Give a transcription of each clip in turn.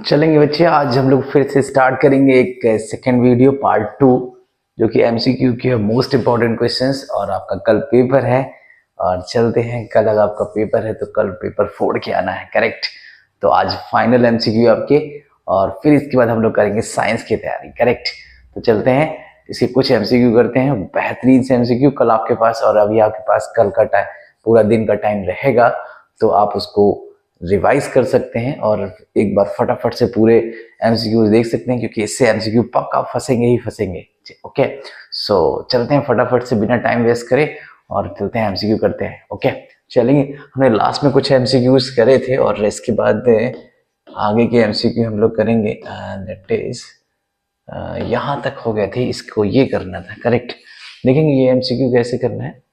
चलेंगे बच्चे, आज हम लोग फिर से स्टार्ट करेंगे एक सेकेंड वीडियो पार्ट 2 जो कि एमसीक्यू के मोस्ट इंपॉर्टेंट क्वेश्चंस। और आपका कल पेपर है और चलते हैं, कल अगर आपका पेपर है तो कल पेपर फोड़ के आना है, करेक्ट। तो आज फाइनल एमसीक्यू आपके और फिर इसके बाद हम लोग करेंगे साइंस की तैयारी, करेक्ट। तो चलते हैं, इसके कुछ एमसीक्यू करते हैं, बेहतरीन से एमसीक्यू कल आपके पास। और अभी आपके पास कल का टाइम, पूरा दिन का टाइम रहेगा, तो आप उसको रिवाइज कर सकते हैं और एक बार फटाफट से पूरे एमसीक्यू देख सकते हैं, क्योंकि इससे एमसीक्यू पक्का फंसेंगे ही फंसेंगे। ओके, सो चलते हैं फटाफट से बिना टाइम वेस्ट करे और चलते हैं एमसीक्यू करते हैं। ओके चलेंगे, हमने लास्ट में कुछ एमसीक्यूज करे थे और इसके बाद आगे के एमसीक्यू हम लोग करेंगे। दैट इज यहाँ तक हो गए थे, इसको ये करना था, करेक्ट। देखेंगे ये एमसीक्यू कैसे करना है।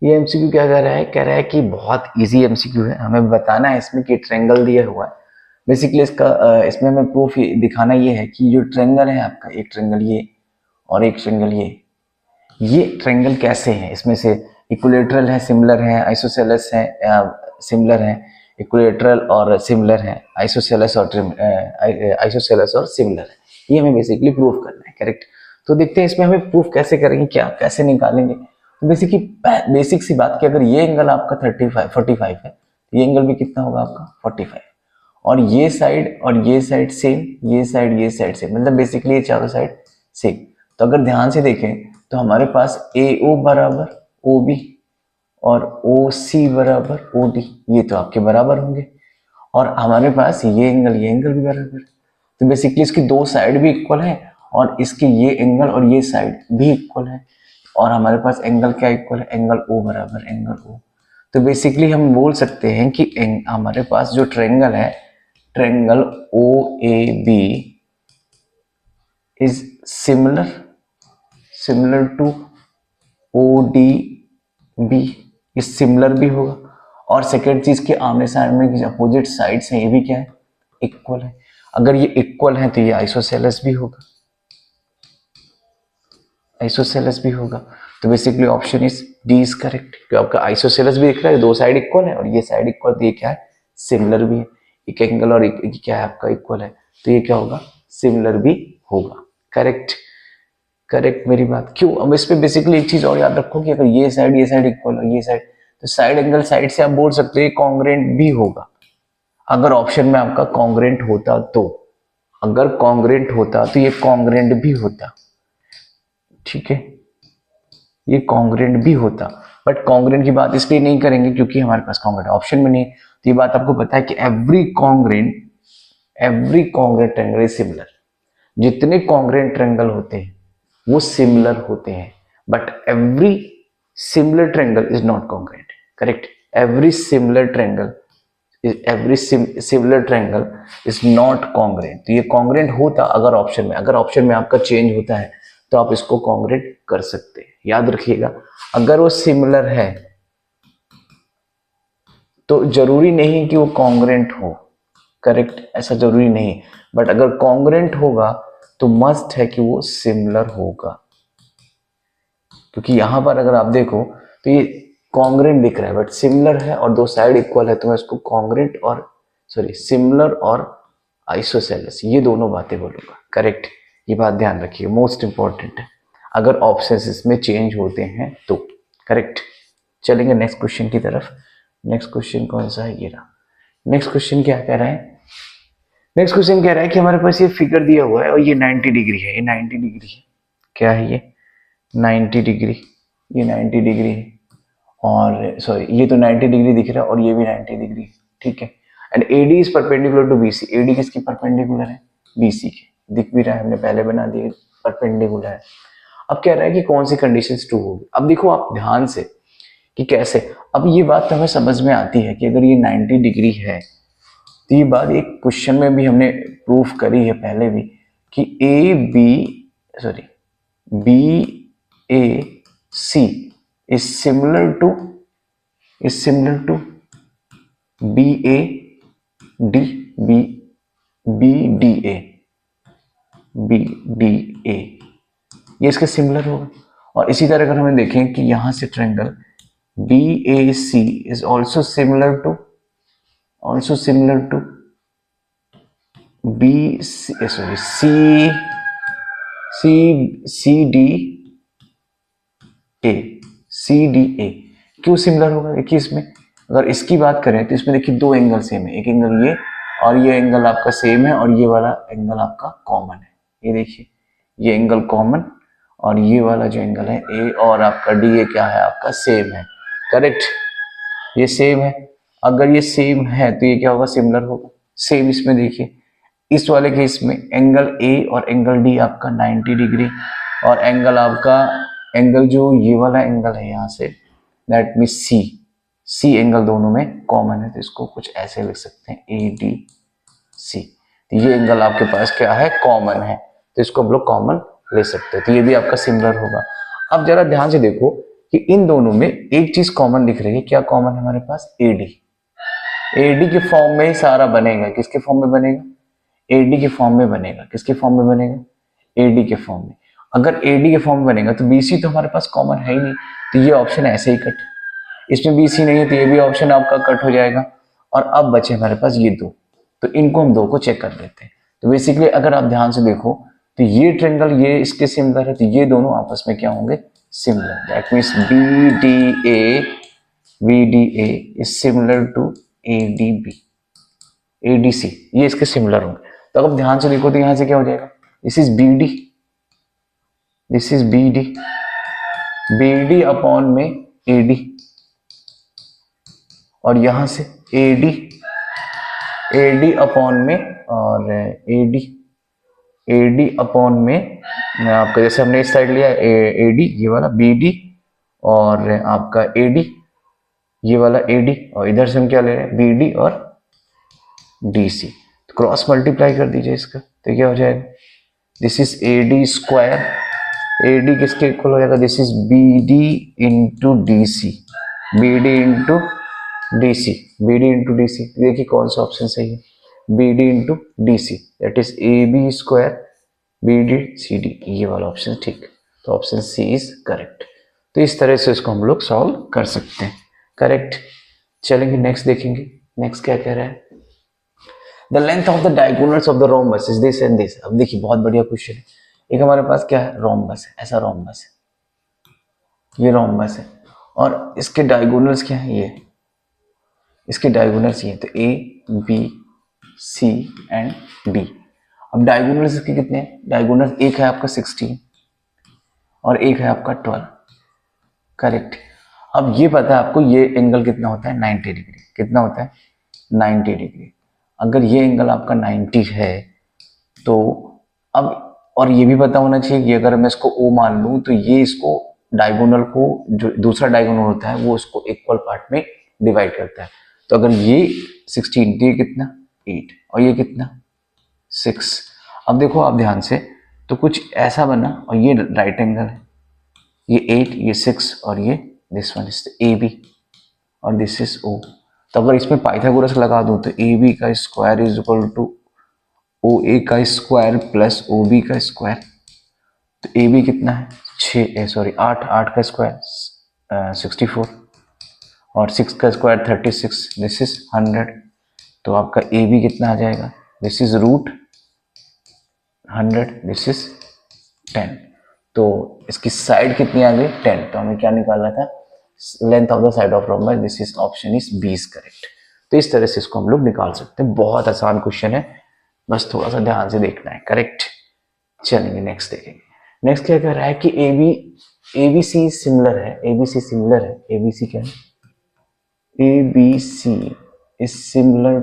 ये एमसीक्यू क्या कह रहा है कि बहुत इजी एमसीक्यू है, हमें बताना है इसमें कि ट्रायंगल दिया हुआ है। बेसिकली इसका इसमें हमें प्रूफ दिखाना ये है कि जो ट्रायंगल है आपका, एक ट्रायंगल ये और एक ट्रायंगल ये ट्रायंगल कैसे हैं, इसमें से इक्विलैटरल है, सिमिलर है, आइसोसेलेस है, सिमिलर है, इक्विलैटरल और सिमिलर है, आइसोसेलेस और सिमिलर है। ये हमें बेसिकली प्रूफ करना है, करेक्ट। तो देखते हैं इसमें हमें प्रूफ कैसे करेंगे, क्या कैसे निकालेंगे। तो बेसिकली बेसिक सी बात कि अगर ये एंगल आपका 45 है, तो ये एंगल भी कितना होगा आपका 45, और ये साइड सेम, ये साइड सेम, मतलब बेसिकली ये चारों साइड सेम। तो अगर ध्यान से देखें तो हमारे पास AO बराबर OB और OC बराबर OD, ये तो आपके बराबर होंगे, और हमारे पास ये एंगल भी बराबर। तो बेसिकली इसकी दो साइड भी इक्वल है और इसके ये एंगल और ये साइड भी इक्वल है, और हमारे पास एंगल क्या इक्वल है, एंगल O बराबर एंगल O। तो बेसिकली हम बोल सकते हैं कि हमारे पास जो ट्रायंगल है, triangle OAB is similar to ODB, ये सिमिलर भी होगा। और सेकेंड चीज के आमने सामने की अपोजिट साइड्स हैं, ये भी क्या है, इक्वल है। अगर ये इक्वल है तो ये आइसोसेलेस भी होगा, आइसोसेलेस भी होगा। तो basically option is D is correct, क्योंकि आपका आइसोसेलेस भी दिख रहा है, दो साइड इक्वल है और ये साइड इक्वल, तो ये क्या है, सिमिलर भी है। एक एंगल और एक क्या है आपका इक्वल है, तो ये क्या होगा, सिमिलर भी होगा, करेक्ट। करेक्ट मेरी बात क्यों। अब इस पे बेसिकली एक चीज और याद रखो कि अगर ये साइड इक्वल है, ये साइड, तो साइड एंगल साइड से आप बोल सकते हो कॉन्ग्रेंट भी होगा। अगर ऑप्शन में आपका कॉन्ग्रेंट होता तो, अगर कॉन्ग्रेंट होता तो ये कॉन्ग्रेंट भी होता, ठीक है, ये कॉन्ग्रेंट भी होता। बट कॉन्ग्रेंट की बात इसलिए नहीं करेंगे क्योंकि हमारे पास कॉन्ग्रेंट ऑप्शन में नहीं है। तो ये बात आपको पता है कि every congruent triangle is similar. जितने कॉन्ग्रेंट ट्रायंगल होते हैं वो सिमिलर होते हैं, but every similar triangle is not congruent, correct. Every similar triangle is not congruent. तो ये कॉन्ग्रेंट होता अगर ऑप्शन में आपका चेंज होता है तो आप इसको कॉन्ग्रेंट कर सकते हैं। याद रखिएगा, अगर वो सिमिलर है तो जरूरी नहीं कि वो कॉन्ग्रेंट हो, करेक्ट, ऐसा जरूरी नहीं। बट अगर कॉन्ग्रेंट होगा तो मस्ट है कि वो सिमिलर होगा, क्योंकि यहां पर अगर आप देखो तो ये कॉन्ग्रेंट दिख रहा है बट सिमिलर है और दो साइड इक्वल है, तो मैं इसको कॉन्ग्रेंट और सिमिलर और आइसोसेलेस, ये दोनों बातें बोलूंगा, करेक्ट। ये बात ध्यान रखिए, मोस्ट इंपॉर्टेंट है, अगर ऑप्शंस इसमें चेंज होते हैं तो, करेक्ट। चलेंगे नेक्स्ट क्वेश्चन की तरफ। नेक्स्ट क्वेश्चन कौन सा है, ये रहा। नेक्स्ट क्वेश्चन क्या कह रहा है, नेक्स्ट क्वेश्चन कह रहा है कि हमारे पास ये फिगर दिया हुआ है और ये 90 डिग्री है, ये 90 डिग्री है, क्या है ये 90 डिग्री, ये 90 डिग्री है, और सॉरी ये तो 90 डिग्री दिख रहा है और ये भी 90 डिग्री है, ठीक है। And AD is perpendicular to BC, AD किसकी परपेंडिकुलर है, BC के, दिख भी रहा है, हमने पहले बना दिया, परपेंडिकुलर है। अब कह रहा है कि कौन सी कंडीशंस ट्रू होगी। अब देखो आप ध्यान से कि कैसे, अब ये बात तो हमें समझ में आती है कि अगर ये 90 डिग्री है तो ये बात एक क्वेश्चन में भी हमने प्रूफ करी है पहले भी कि BAC is similar to BDA, ये इसके सिमिलर होगा। और इसी तरह अगर हमें देखें कि यहां से triangle BAC is also similar to, also similar to B sorry C D A, C D A. क्यों सिमिलर होगा? देखिए इसमें अगर इसकी बात करें तो इसमें देखिए दो एंगल सेम है, एक एंगल ये और ये एंगल आपका सेम है और ये वाला एंगल आपका कॉमन है। ये देखिए ये एंगल कॉमन और ये वाला जो एंगल है ए और आपका डी ए क्या है आपका सेम है, करेक्ट। ये सेम है, अगर ये सेम है तो ये क्या होगा? सिमिलर होगा। सेम इसमें देखिए इस वाले केस में एंगल ए और एंगल डी आपका 90 डिग्री और एंगल जो ये वाला एंगल है यहाँ say that mean C angle दोनों में कॉमन है, तो इसको कुछ ऐसे लिख सकते हैं ए डी सी। तो ये एंगल आपके पास क्या है? कॉमन है, तो इसको हम लोग कॉमन ले सकते हैं, तो ये भी आपका सिमिलर होगा। अब जरा ध्यान से देखो कि इन दोनों में एक चीज कॉमन दिख रही है। क्या कॉमन है हमारे पास? एडी। एडी के फॉर्म में ही सारा बनेगा। किसके फॉर्म में बनेगा? एडी के फॉर्म में बनेगा। किसके फॉर्म में बनेगा? एडी के फॉर्म में। अगर एडी के फॉर्म में बनेगा तो बीसी तो हमारे पास कॉमन है ही नहीं, तो ये ऑप्शन ऐसे ही कट। इसमें बीसी नहीं है तो ये भी ऑप्शन आपका कट हो जाएगा। और अब बचे हमारे पास ये दो, तो इनको हम दो को चेक कर लेते हैं। तो बेसिकली अगर आप ध्यान से देखो तो ये ट्रायंगल ये इसके सिमिलर है, तो ये दोनों आपस में क्या होंगे? Similar. That means B D A is similar to A D B, A D C, ये इसके सिमिलर होंगे। तो अगर ध्यान से देखो तो यहां से क्या हो जाएगा? This is B D, this is B D upon में ए डी, और यहां से ए डी अपॉन में और ए डी अपॉन में आपका जैसे हमने इस साइड लिया ए डी ये वाला बी डी और आपका ए डी ये वाला ए डी, और इधर से हम क्या ले रहे हैं? बी डी और डी सी। तो क्रॉस मल्टीप्लाई कर दीजिए इसका, तो क्या हो जाएगा? This is A D square, A D किसके इक्वल हो जाएगा? This is B D into D C, B D into D C, B D into D C. देखिए कौन सा ऑप्शन सही है? B D into D C, that is A B square B D C D, ये वाला option ठीक है। तो ऑप्शन सी इज करेक्ट। तो इस तरह से इसको हम लोग सॉल्व कर सकते हैं, करेक्ट। चलेंगे नेक्स्ट देखेंगे। नेक्स्ट क्या कह रहा है? The length of the diagonals of the rhombus is this and this. अब देखिए बहुत बढ़िया क्वेश्चन है। एक हमारे पास क्या है? रोम्बस है, ऐसा रोम्बस है, ये रोम्बस है और इसके डायगोनल्स क्या है? ये इसके डायगोनल्स ये, तो A B C and D. अब डायगोनल्स इसके कितने हैं? डायगोनल्स एक है आपका 16 और एक है आपका 12, करेक्ट। अब ये पता है आपको ये एंगल कितना होता है? 90 डिग्री। कितना होता है? 90 डिग्री। अगर ये एंगल आपका 90 है तो अब, और ये भी पता होना चाहिए कि अगर मैं इसको O मान लूं तो ये इसको डायगोनल को, जो दूसरा डायगोनल होता है वो इसको इक्वल पार्ट में डिवाइड करता है। तो अगर ये 16 तो ये कितना? 8 और ये कितना? 6। अब देखो आप ध्यान से, तो कुछ ऐसा बना और ये राइट एंगल है, ये 8 ये 6 और ये this one is A B और दिस इज O। तो अगर इसमें पाइथागोरस लगा दूं तो ए बी का square is equal to O A का स्क्वायर प्लस ओ बी का स्क्वायर। तो ए बी कितना है? 8, 8 का स्क्वायर 64 और 6 का स्क्वायर 36, दिस इज 100। तो आपका ए बी कितना आ जाएगा? This is root 100, this is 10। तो इसकी साइड कितनी आ गई? 10। तो हमें क्या निकालना था? Length of the side of rhombus. This is option is B is correct. तो इस तरह से इसको हम लोग निकाल सकते हैं। बहुत आसान क्वेश्चन है, बस थोड़ा सा ध्यान से देखना है, करेक्ट। चलेंगे नेक्स्ट देखेंगे। नेक्स्ट क्या कह रहा है कि ए बी सी सिमिलर है, ए बी सी सिमिलर है। ए बी सी क्या है? A B C is similar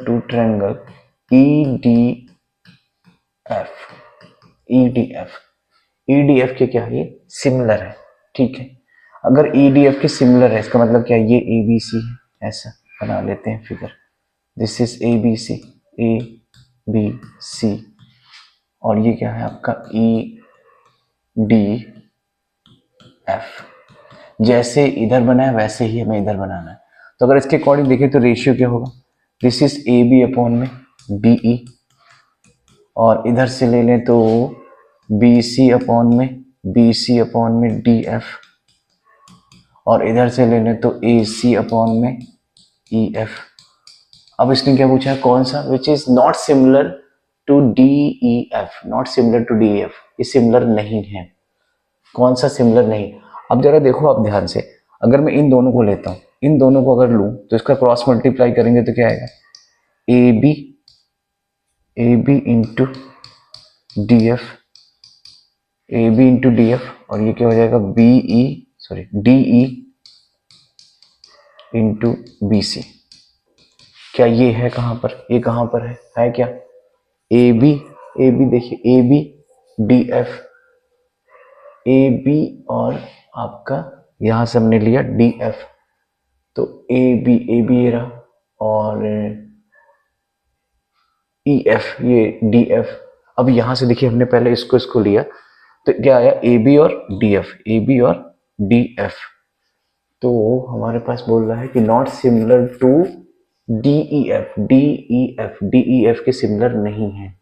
to triangle EDF के क्या है? ये सिमिलर है, ठीक है। अगर EDF के सिमिलर है इसका मतलब क्या है? ये ABC है, ऐसा बना लेते हैं figure. This is ABC, ABC और ये क्या है आपका? EDF। जैसे इधर बना है वैसे ही हमें इधर बनाना है। तो अगर इसके अकॉर्डिंग देखें तो रेशियो क्या होगा? दिस इज AB अपॉन में BE और इधर से ले लें तो BC अपॉन में DF और इधर से ले लें तो ए सी अपॉन में ई एफ। अब इसने क्या पूछा है, कौन सा, which is not similar to D E F, not similar to D E F, ये सिमिलर नहीं है, कौन सा सिमिलर नहीं। अब जरा देखो आप ध्यान से, अगर मैं इन दोनों को लेता हूँ, इन दोनों को अगर लूँ तो इसका क्रॉस मल्टीप्लाई करेंगे तो क्या आएगा, A B into D F, A B into D F, और ये क्या हो जाएगा B E sorry D E into B C. क्या ये है कहाँ पर, ये कहाँ पर है क्या, ए बी देखिए, A B D F, A B और आपका यहां से हमने लिया डी एफ, तो ए बी ये रहा, और ई एफ ये डी एफ। अब यहां से देखिए हमने पहले इसको लिया तो क्या आया, ए बी और डी एफ, ए बी और डी एफ। तो हमारे पास बोल रहा है कि not similar to D E F, D E F, D E F के सिमिलर नहीं है।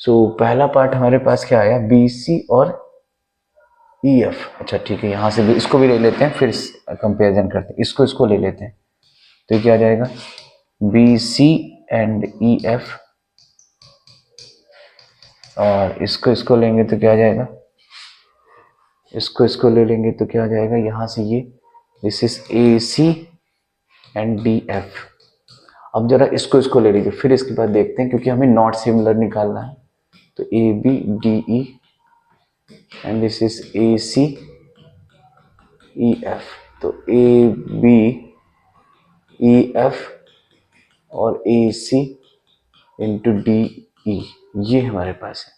सो पहला पार्ट हमारे पास क्या आया, बी सी और ई एफ। अच्छा ठीक है, यहाँ से भी इसको भी ले लेते हैं, फिर कंपेरिजन करते हैं, इसको ले लेते हैं, तो ये क्या आ जाएगा, B C and E F, और इसको लेंगे तो क्या आ जाएगा, इसको ले लेंगे तो क्या आ जाएगा, यहाँ से ये this is A C and D F. अब जरा इसको ले लीजिए, फिर इसके बाद देखते हैं, क्योंकि हमें नॉट सिमिलर निकालना है, तो A B D E and this is A C E F, तो ए बी ई एफ और ए सी इंटू डी ई, ये हमारे पास है।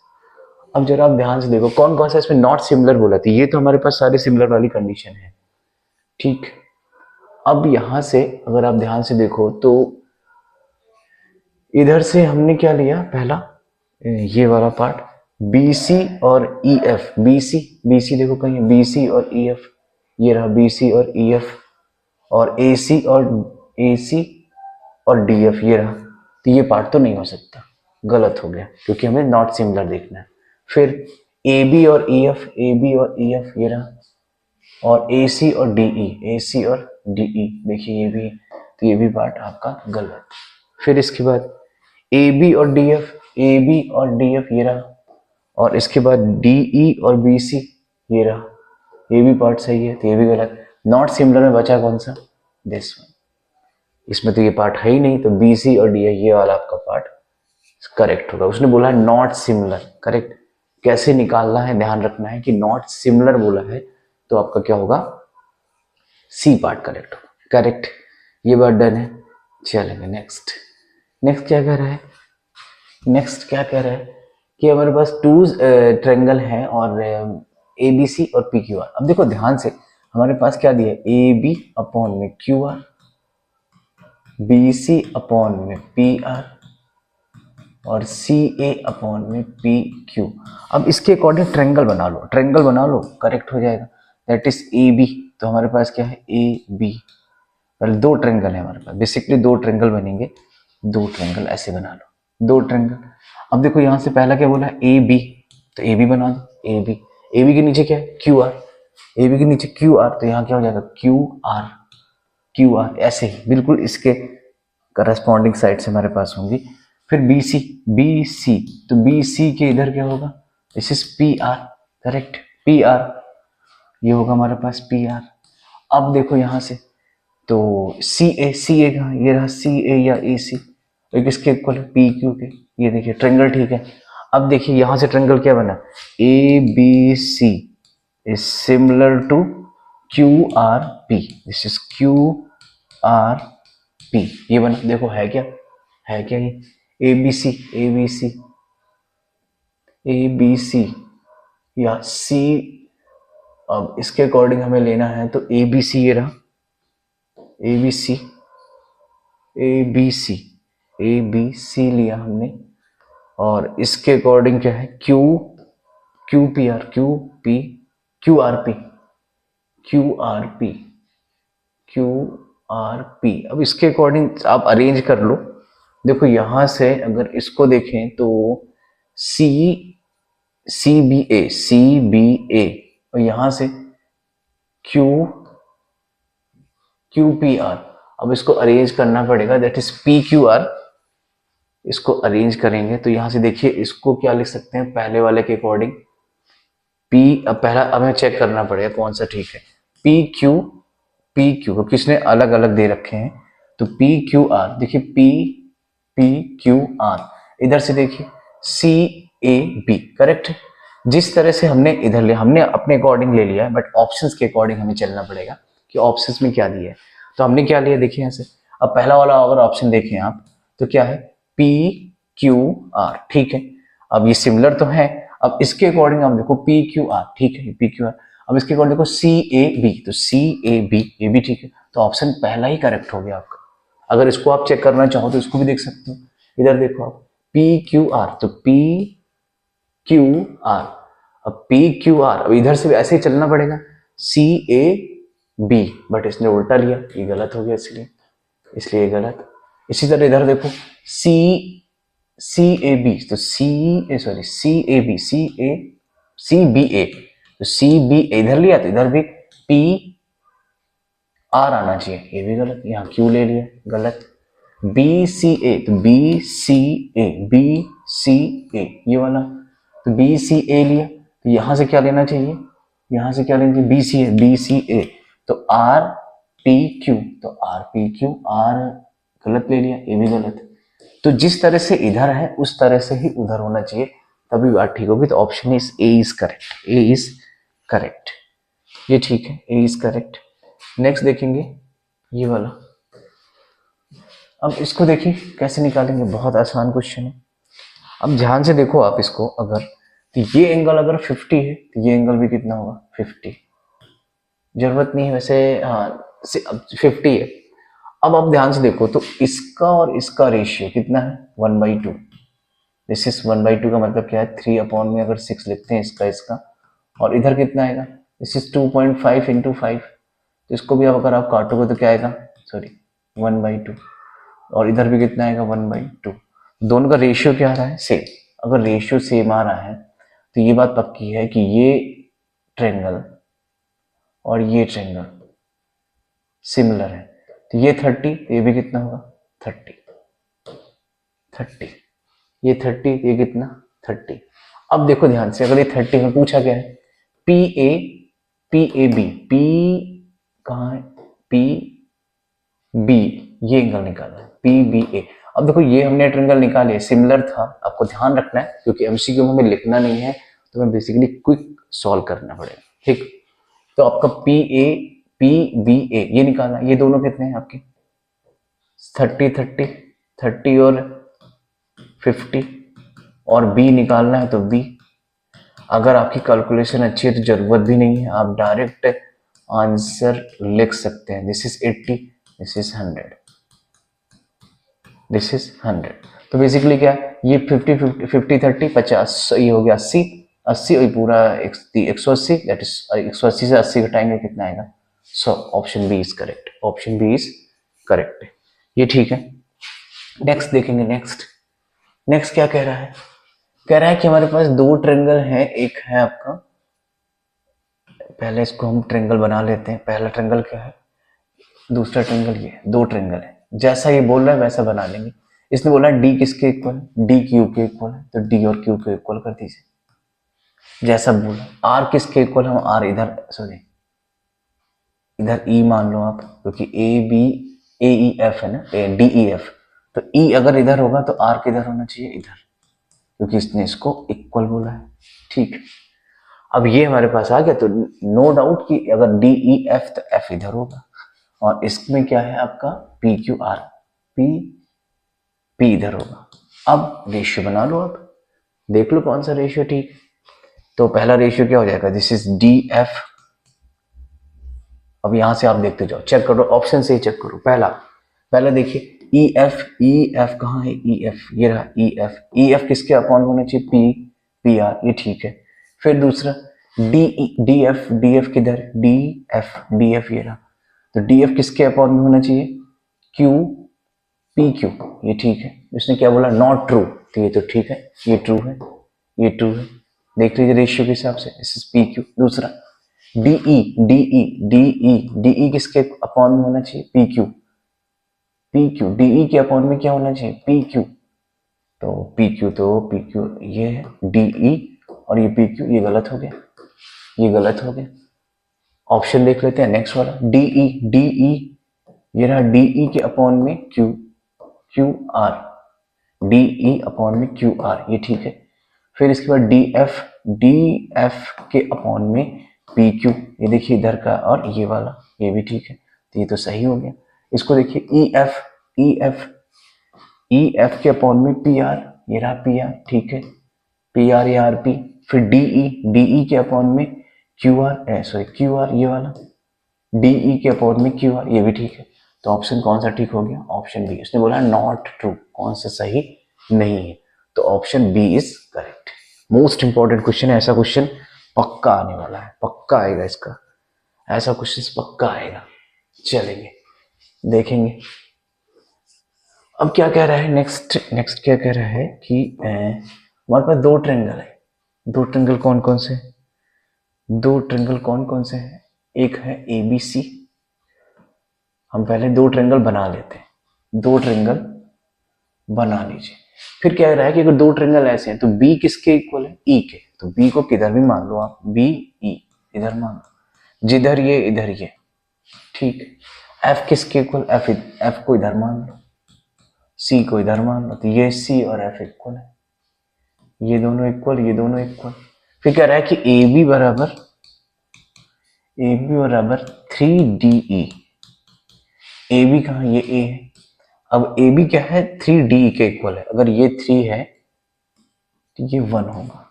अब जरा आप ध्यान से देखो कौन कौन सा इसमें नॉट सिमिलर बोला था, ये तो हमारे पास सारे सिमिलर वाली कंडीशन है, ठीक। अब यहां से अगर आप ध्यान से देखो तो इधर से हमने क्या लिया, पहला ये वाला पार्ट बी सी और ई एफ, बी सी देखो कहीं है, बी सी और ई एफ, ये रहा बी सी और ई एफ, और ए सी और डी एफ ये रहा, तो ये पार्ट तो नहीं हो सकता, गलत हो गया, क्योंकि हमें नॉट सिमिलर देखना है। फिर ए बी और ई एफ, ए बी और ई एफ ये रहा, और ए सी और डी ई, ए सी और डी ई, देखिए ये भी, तो ये भी पार्ट आपका गलत। फिर इसके बाद ए बी और डी एफ, ए बी और डी एफ ये रहा, और इसके बाद डी ई और बी सी ये रहा, ये भी पार्ट सही है, तो ये भी गलत। नॉट सिमिलर में बचा कौन सा, दिस वन, इसमें तो ये पार्ट है ही नहीं, तो बी सी और डी ये वाला आपका पार्ट करेक्ट होगा। उसने बोला है नॉट सिमिलर, करेक्ट, कैसे निकालना है, ध्यान रखना है कि नॉट सिमिलर बोला है तो आपका क्या होगा, सी पार्ट करेक्ट होगा, करेक्ट, ये बात डन है। चलेंगे नेक्स्ट क्या कह रहा है, नेक्स्ट क्या कह रहा है कि हमारे पास टू ट्रायंगल है और ए बी सी और पी क्यू आर। अब देखो ध्यान से, हमारे पास क्या दिया है, ए बी अपॉन में Q R, B C upon में पी आर, और सी ए अपॉन में पी क्यू। अब इसके अकॉर्डिंग ट्रायंगल बना लो, करेक्ट हो जाएगा, दैट इज ए बी। तो हमारे पास क्या है, ए बी, पहले दो ट्रायंगल है हमारे पास, बेसिकली दो ट्रायंगल बनेंगे, दो ट्रायंगल ऐसे बना लो, दो ट्रायंगल। अब देखो यहाँ से पहला क्या बोला है, ए बी, तो ए बी बना दो, ए बी के नीचे क्या है, क्यू आर, ए बी के नीचे क्यू आर, तो यहाँ क्या हो जाएगा, क्यू आर, ऐसे ही बिल्कुल इसके करस्पॉन्डिंग साइड से हमारे पास होंगी। फिर बी सी, तो बी सी के इधर क्या होगा, this is P R, correct, P R, ये होगा हमारे पास पी आर। अब देखो यहाँ से, तो सी ए कहाँ, ये रहा सी ए या ए सी, तो किसके इक्वल है, पी क्यू के, ये देखिए ट्रायंगल, ठीक है। अब देखिए यहाँ से ट्रायंगल क्या बना, A B C is similar to Q R P, this is Q R P, ये बना, देखो है क्या ये ए बी सी या सी। अब इसके अकॉर्डिंग हमें लेना है, तो ए बी सी ये रहा, ए बी सी लिया हमने, और इसके अकॉर्डिंग क्या है, क्यू आर पी। अब इसके अकॉर्डिंग आप अरेंज कर लो, देखो यहां से अगर इसको देखें तो सी बी ए, और यहां से क्यू क्यू पी आर। अब इसको अरेंज करना पड़ेगा, that is P Q are. इसको अरेंज करेंगे तो यहां से देखिए इसको क्या लिख सकते हैं पहले वाले के अकॉर्डिंग, पी। अब पहला हमें चेक करना पड़ेगा कौन सा ठीक है, पी क्यू, पी क्यू क्योंकि इसने अलग अलग दे रखे हैं। तो पी क्यू आर देखिए, पी पी क्यू आर, इधर से देखिए सी ए बी, करेक्ट है। जिस तरह से हमने इधर लिया, हमने अपने अकॉर्डिंग ले लिया है, बट ऑप्शंस के अकॉर्डिंग हमें चलना पड़ेगा कि ऑप्शंस में क्या दिया है। तो हमने क्या लिया देखिए यहाँ से, अब पहला वाला अगर ऑप्शन देखें आप तो क्या है, पी क्यू आर, ठीक है। अब ये सिमिलर तो है, अब इसके अकॉर्डिंग आप देखो पी क्यू आर, ठीक है, पी क्यू आर। अब इसके अकॉर्डिंग देखो सी ए बी, तो सी ए बी, ये भी ठीक है। तो ऑप्शन पहला ही करेक्ट हो गया आपका। अगर इसको आप चेक करना चाहो तो इसको भी देख सकते हो, इधर देखो आप पी क्यू आर, तो पी क्यू आर। अब पी क्यू आर, अब इधर से भी ऐसे ही चलना पड़ेगा, सी ए बी, बट इसने उल्टा लिया, ये गलत हो गया, इसलिए गलत। इसी तरह इधर देखो सी सी ए बी, तो सी ए बी, सी बी ए, तो सी बी इधर लिया तो इधर भी पी आर आना चाहिए, ये भी गलत, यहाँ क्यू ले लिया, गलत। बी सी ए, तो बी सी ए, बी सी ए ये वाला, तो बी सी ए लिया, तो यहां से क्या लेना चाहिए, यहां से क्या लेना चाहिए, बी सी ए, बी सी ए, तो आर पी क्यू, तो आर पी क्यू, आर गलत ले लिया, ये भी गलत। तो जिस तरह से इधर है उस तरह से ही उधर होना चाहिए, तभी बात ठीक होगी। तो option is a is correct, A is correct, ये ठीक है, ए इज करेक्ट। नेक्स्ट देखेंगे ये वाला। अब इसको देखिए कैसे निकालेंगे, बहुत आसान क्वेश्चन है। अब ध्यान से देखो आप इसको, अगर तो ये एंगल अगर 50 है तो ये एंगल भी कितना होगा 50, जरूरत नहीं है वैसे, हाँ 50 है। अब आप ध्यान से देखो तो इसका और इसका रेशियो कितना है 1/2। दिस इज 1/2 का मतलब क्या है 3 अपॉन में अगर 6 लिखते हैं इसका, और इधर कितना आएगा, दिस इज 2.5 इंटू 5। तो इसको भी अब अगर आप काटोगे तो क्या आएगा, सॉरी 1/2, और इधर भी कितना आएगा 1/2। दोनों का रेशियो क्या आ रहा है सेम। अगर रेशियो सेम आ रहा है तो ये बात पक्की है कि ये ट्रेंगल और ये ट्रेंगल सिमिलर है। तो ये 30, ये भी कितना होगा 30, ये 30, ये कितना 30। अब देखो ध्यान से, अगर ये 30 में पूछा गया है पी ए बी, पी कहाँ है, पी बी, ये एंगल निकालना है पी बी ए। अब देखो ये हमने ट्रेंगल निकाले, सिमिलर था, आपको ध्यान रखना है क्योंकि एमसीक्यू में हमें लिखना नहीं है, तो हमें बेसिकली क्विक सॉल्व करना पड़ेगा, ठीक। तो आपका पी बी ए ये निकालना, ये दोनों कितने हैं आपके 30 और 50, और बी निकालना है तो बी। अगर आपकी कैलकुलेशन अच्छी है तो जरूरत भी नहीं है, आप डायरेक्ट आंसर लिख सकते हैं, this is 80, this is 100, this is 100। तो बेसिकली क्या है, ये 50 30 50, ये हो गया 80 और पूरा 180, दैट इज 180 से 80 घटाएंगे कितना आएगा 100। Option B is correct, option B is correct, ये ठीक है। नेक्स्ट देखेंगे, नेक्स्ट क्या कह रहा है, कह रहा है कि हमारे पास दो ट्रेंगल हैं, एक है आपका, पहले इसको हम ट्रेंगल बना लेते हैं। पहला ट्रेंगल क्या है, दूसरा ट्रेंगल ये, दो ट्रेंगल है, जैसा ये बोल रहा है वैसा बना लेंगे। इसने बोला डी किसके इक्वल है, डी क्यू के इक्वल है, तो डी और क्यू के इक्वल कर दीजिए जैसा बोला। आर किसके इक्वल है, आर इधर, सॉरी इधर ई मान लो आप, क्योंकि ए बी ए ई एफ है ना, डी ई एफ, तो ई अगर इधर होगा तो आर किधर होना चाहिए, इधर, क्योंकि इसने इसको इक्वल बोला है, ठीक। अब ये हमारे पास आ गया, तो नो डाउट कि अगर डी ई एफ तो एफ इधर होगा, और इसमें क्या है आपका पी क्यू आर, पी इधर होगा। अब रेशियो बना लो, आप देख लो कौन सा रेशियो ठीक। तो पहला रेशियो क्या हो जाएगा, दिस इज डी एफ। अब यहां से आप देखते जाओ, चेक करो, ऑप्शन से ही चेक करो। पहला देखिए ई एफ कहाँ है, ई एफ ये रहा, ई एफ किसके अपॉन होना चाहिए, पी आर, ये ठीक है। फिर दूसरा डी एफ किधर, डी एफ ये रहा, तो डी एफ किसके अपॉन में होना चाहिए, क्यू पी क्यू, ये ठीक है। इसने क्या बोला, नॉट ट्रू, तो ये तो ठीक है, ये ट्रू है, ये ट्रू है। देख लीजिए रेशियो के हिसाब से, दिस इज पी क्यू। दूसरा डीई डीई डीई डीई किसके अपॉन में होना चाहिए? P Q. P Q D E के अपॉन में क्या होना चाहिए? P Q. तो पी क्यू ये है डीई और ये पी क्यू, ये गलत हो गया, ये गलत हो गया। ऑप्शन देख लेते हैं नेक्स्ट वाला, डीई डीई ये रहा डीई के अपॉन में Q Q R, D E upon में क्यू आर, ये ठीक है। फिर इसके बाद डी एफ के अपॉन में पी क्यू, ये देखिए इधर का, और ये वाला ये भी ठीक है, तो ये तो सही हो गया। इसको देखिए ई एफ के अपॉन में पी आर, ये रहा पी आर, ठीक है, पी आर या आर पी। फिर डीई के अपॉन में Q are, sorry Q R, ये वाला डीई के अपॉन में क्यू आर, ये भी ठीक है। तो ऑप्शन कौन सा ठीक हो गया? Option B. उसने बोला नॉट ट्रू, कौन सा सही नहीं है, तो option B is correct. Most important question है, ऐसा क्वेश्चन पक्का आने वाला है, पक्का आएगा इसका, ऐसा क्वेश्चन पक्का आएगा। चलेंगे देखेंगे अब क्या कह रहा है। नेक्स्ट क्या कह रहा है कि हमारे पास दो ट्रेंगल है। दो ट्रेंगल कौन कौन से? दो ट्रेंगल कौन कौन से हैं? एक है ए बी सी। हम पहले दो ट्रेंगल बना लेते हैं, दो ट्रेंगल बना लीजिए। फिर क्या रहा है कि अगर दो ट्रेंगल ऐसे हैं तो बी किसके इक्वल है? ई के। तो बी को किधर भी मान लो आप, बी ई इधर मान लो, जिधर ये इधर ये, ठीक है। एफ किसके इक्वल? एफ को इधर मान लो, सी को इधर मान लो, तो ये सी और एफ इक्वल है, ये दोनों इक्वल, ये दोनों इक्वल। फिर कह रहा है कि ए बी बराबर 3DE। ए बी कहाँ? ये ए है। अब ए बी क्या है? 3DE के इक्वल है। अगर ये 3 है तो ये 1 होगा,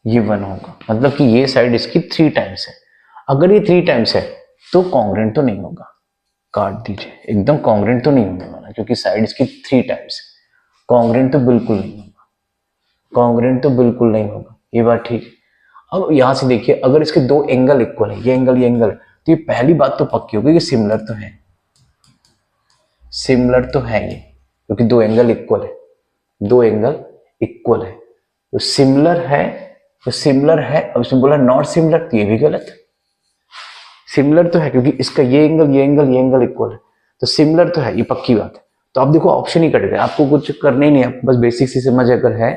ये 1 होगा, मतलब कि ये साइड इसकी 3 टाइम्स है। अगर ये 3 टाइम्स है तो कॉन्ग्रेंट तो नहीं होगा, काट दीजिए, एकदम कॉन्ग्रेंट तो नहीं होने वाला, क्योंकि साइड इसकी 3 टाइम्स है। कॉन्ग्रेंट तो बिल्कुल नहीं होगा, कॉन्ग्रेंट तो बिल्कुल नहीं होगा, ये बात ठीक है। अब यहां से देखिए, अगर इसके दो एंगल इक्वल है, ये एंगल ये एंगल, तो ये पहली बात तो पक्की होगी कि सिमिलर तो है, सिमिलर तो है ये, क्योंकि दो एंगल इक्वल है, दो एंगल इक्वल है, तो सिमिलर है, तो सिमिलर है। अब इसमें बोला नॉट सिमिलर, तो ये भी गलत। सिमिलर तो है क्योंकि इसका ये एंगल ये एंगल ये एंगल इक्वल है, तो सिमिलर तो है, ये पक्की बात है। तो आप देखो ऑप्शन ही कट गया, आपको कुछ करना ही नहीं है, बस बेसिक सी समझ अगर है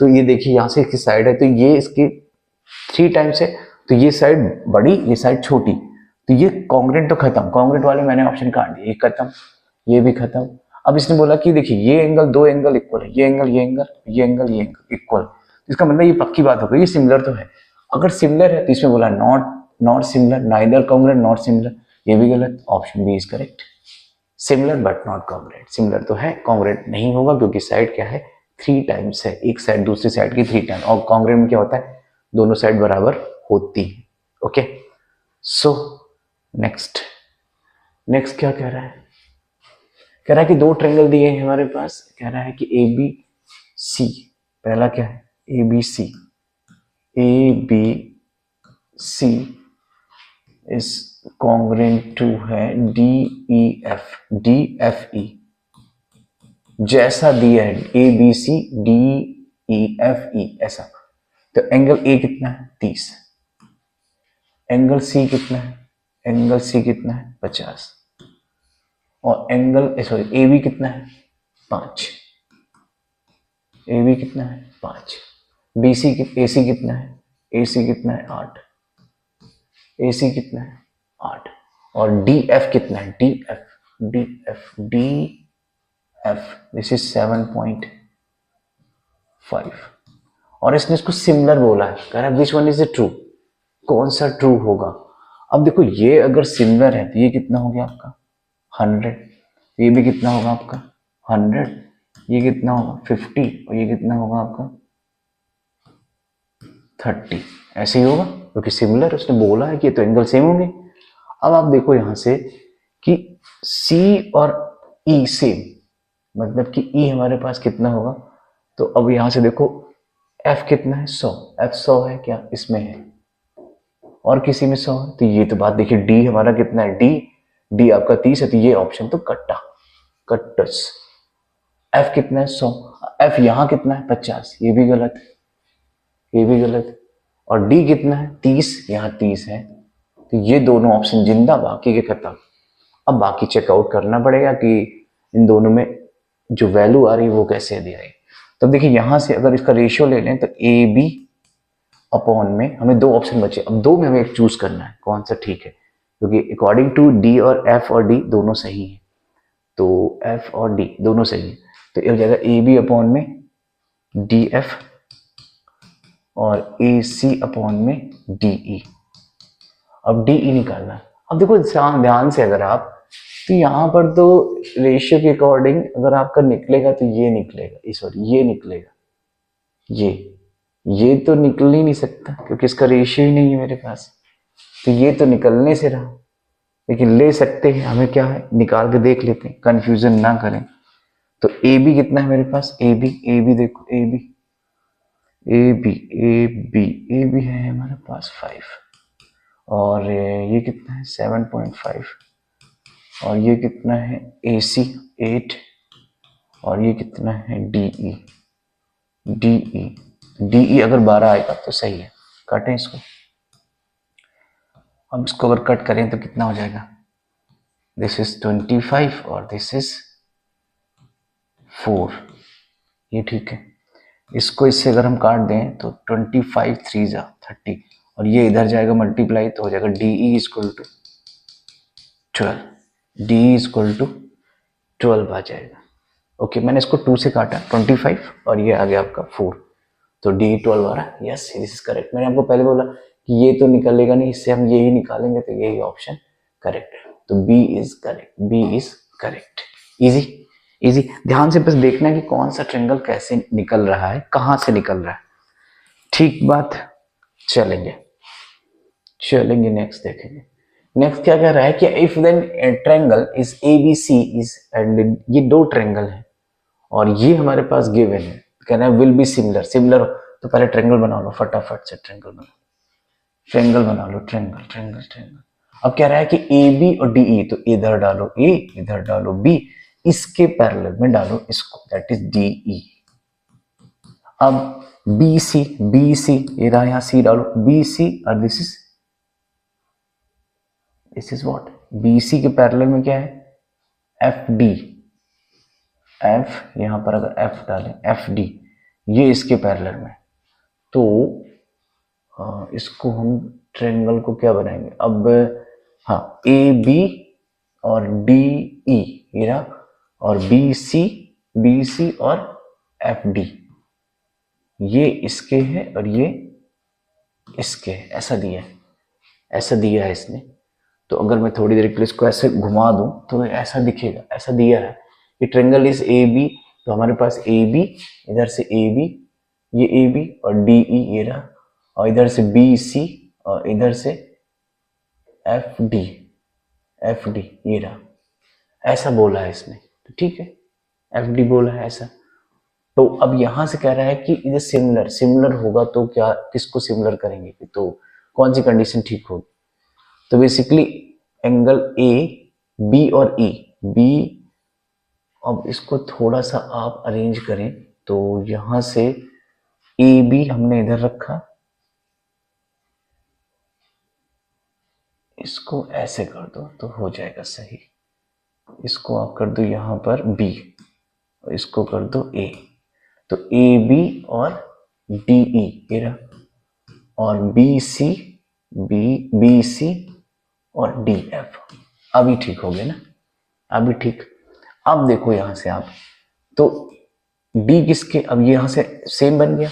तो ये देखिए यहाँ से इसकी साइड है, तो ये इसकी 3 टाइम्स है, तो ये साइड बड़ी ये साइड छोटी, तो ये कॉन्ग्रेंट तो खत्म, कॉन्ग्रेंट वाले मैंने ऑप्शन काट दिए, ये खत्म, ये भी खत्म। अब इसने बोला कि देखिए ये एंगल दो एंगल इक्वल है, ये एंगल ये एंगल ये एंगल ये एंगल इक्वल, इसका मतलब ये पक्की बात हो गई, ये सिमिलर तो है। अगर सिमिलर है तो इसमें बोला not similar, neither congruent not similar, ये भी गलत, option B is correct. Similar but not congruent, similar तो है, कॉन्ग्रेंट नहीं होगा क्योंकि साइड क्या है 3 टाइम्स है, एक साइड दूसरी साइड की 3 टाइम, और कॉन्ग्रेंट में क्या होता है दोनों साइड बराबर होती है। ओके, सो नेक्स्ट क्या कह रहा है? कह रहा है कि दो ट्रायंगल दिए हैं हमारे पास, कह रहा है कि ए बी सी, पहला क्या है A B C is congruent to है डी एफ ई, जैसा दिया है A B C D E F E ऐसा। तो एंगल ए कितना है 30, एंगल सी कितना है, एंगल सी कितना है 50, और एंगल सॉरी ए बी कितना है 5, ए बी कितना है 5, बी सी ए सी कितना है, ए सी कितना है 8, ए सी कितना है 8, और डी एफ कितना है डी एफ दिस इज 7.5, और इसने इसको सिमिलर बोला है, कह रहा है विच वन इज ट्रू, कौन सा ट्रू होगा। अब देखो ये अगर सिमिलर है तो ये कितना हो गया आपका 100, ये भी कितना होगा आपका 100, ये कितना होगा 50, और ये कितना होगा आपका 30, ऐसे ही होगा क्योंकि सिमिलर उसने बोला है कि ये तो एंगल सेम होंगे। अब आप देखो यहां से कि C और E सेम, मतलब कि E हमारे पास कितना होगा, तो अब यहां से देखो F कितना है 100, F 100 है क्या इसमें है, और किसी में 100 है, तो ये तो बात देखिए D हमारा कितना है D आपका 30 है, तो ये ऑप्शन तो कट्टस। F कितना है 100, F यहां कितना है 50, ये भी गलत, ये भी गलत, और डी कितना है 30, यहाँ 30 है, तो ये दोनों ऑप्शन जिंदा, बाकी के खत्म। अब बाकी चेकआउट करना पड़ेगा कि इन दोनों में जो वैल्यू आ रही है वो कैसे दी आई। तो देखिए यहां से अगर इसका रेशियो ले लें तो ए बी अपॉन में हमें दो ऑप्शन बचे, अब दो में हमें एक चूज करना है कौन सा ठीक है, क्योंकि अकॉर्डिंग टू डी और एफ और डी दोनों सही है, तो एफ और डी दोनों सही है, तो ये हो जाएगा ए बी अपॉन में डी एफ और ए सी अपॉन में डी ई। अब डी ई निकालना है। अब देखो ध्यान से अगर आप, तो यहाँ पर तो रेशियो के अकॉर्डिंग अगर आपका निकलेगा तो ये निकलेगा, सॉरी ये निकलेगा, ये तो निकल ही नहीं सकता क्योंकि इसका रेशियो ही नहीं है मेरे पास, तो ये तो निकलने से रहा, लेकिन ले सकते हैं, हमें क्या है निकाल के देख लेते हैं, कंफ्यूजन ना करें। तो ए बी कितना है मेरे पास, ए बी देखो ए बी है हमारे पास 5, और ये कितना है 7.5, और ये कितना है ए सी 8, और ये कितना है डी अगर 12 आएगा तो सही है, काटें इसको। अब इसको अगर कट करें तो कितना हो जाएगा, दिस इज 25 और दिस इज 4, ये ठीक है। इसको इससे अगर हम काट दें तो 25 3 जा 30, और ये इधर जाएगा मल्टीप्लाई, तो हो जाएगा D E equal to 12, D E equal to 12 आ जाएगा। ओके, मैंने इसको 2 से काटा 25 और ये आ गया आपका 4, तो डी 12 आ रहा है। Yes, this is correct. मैंने आपको पहले बोला कि ये तो निकलेगा नहीं, इससे हम यही निकालेंगे, तो यही ऑप्शन करेक्ट है, तो बी इज करेक्ट। इजी। ध्यान से बस देखना है कि कौन सा ट्रायंगल कैसे निकल रहा है, कहां से निकल रहा है, ठीक बात। चलेंगे नेक्स्ट देखेंगे। नेक्स्ट क्या कह रहा है कि if then triangle is ABC is, and ये दो ट्रायंगल है और ये हमारे पास गिवन है, कहना है विल बी सिमिलर, तो पहले ट्रायंगल बना लो, फटाफट से ट्रायंगल बना लो, ट्रायंगल। अब कह रहा है कि ए बी और डी ई, तो इधर डालो ए, इधर डालो बी, इसके पैरेलल में डालो इसको, दैट इज डी ई। अब बी सी ये रहा, यहां सी डालो, बी सी और this is what, B C के पैरेलल में क्या है एफ डी, एफ यहां पर अगर एफ डालें एफ डी, ये इसके पैरेलल में, तो इसको हम ट्रायंगल को क्या बनाएंगे अब, हाँ ए बी और डी ई ये रहा, और बी सी और एफ डी, ये इसके है और ये इसके है, ऐसा दिया है इसने। तो अगर मैं थोड़ी देर के लिए इसको ऐसे घुमा दूं तो ऐसा दिखेगा, ऐसा दिया है कि ट्रायंगल इज ए बी, तो हमारे पास ए बी, इधर से ए बी, ये ए बी और डी ई ये रहा, और इधर से बी सी और इधर से एफ डी ये रहा, ऐसा बोला है इसने, तो ठीक है एफ डी बोला है ऐसा। तो अब यहां से कह रहा है कि इधर सिमिलर होगा, तो क्या किसको सिमिलर करेंगे, तो कौन सी कंडीशन ठीक होगी, तो बेसिकली एंगल ए बी और ई, बी, अब इसको थोड़ा सा आप अरेंज करें, तो यहां से ए बी हमने इधर रखा, इसको ऐसे कर दो तो हो जाएगा सही, इसको आप कर दो यहां पर बी, और इसको कर दो ए, तो ए बी और डी ई ये रहा, और बी सी और डी एफ, अभी ठीक हो गया ना, अभी ठीक। अब देखो यहां से आप, तो डी किसके, अब ये यहां से सेम बन गया,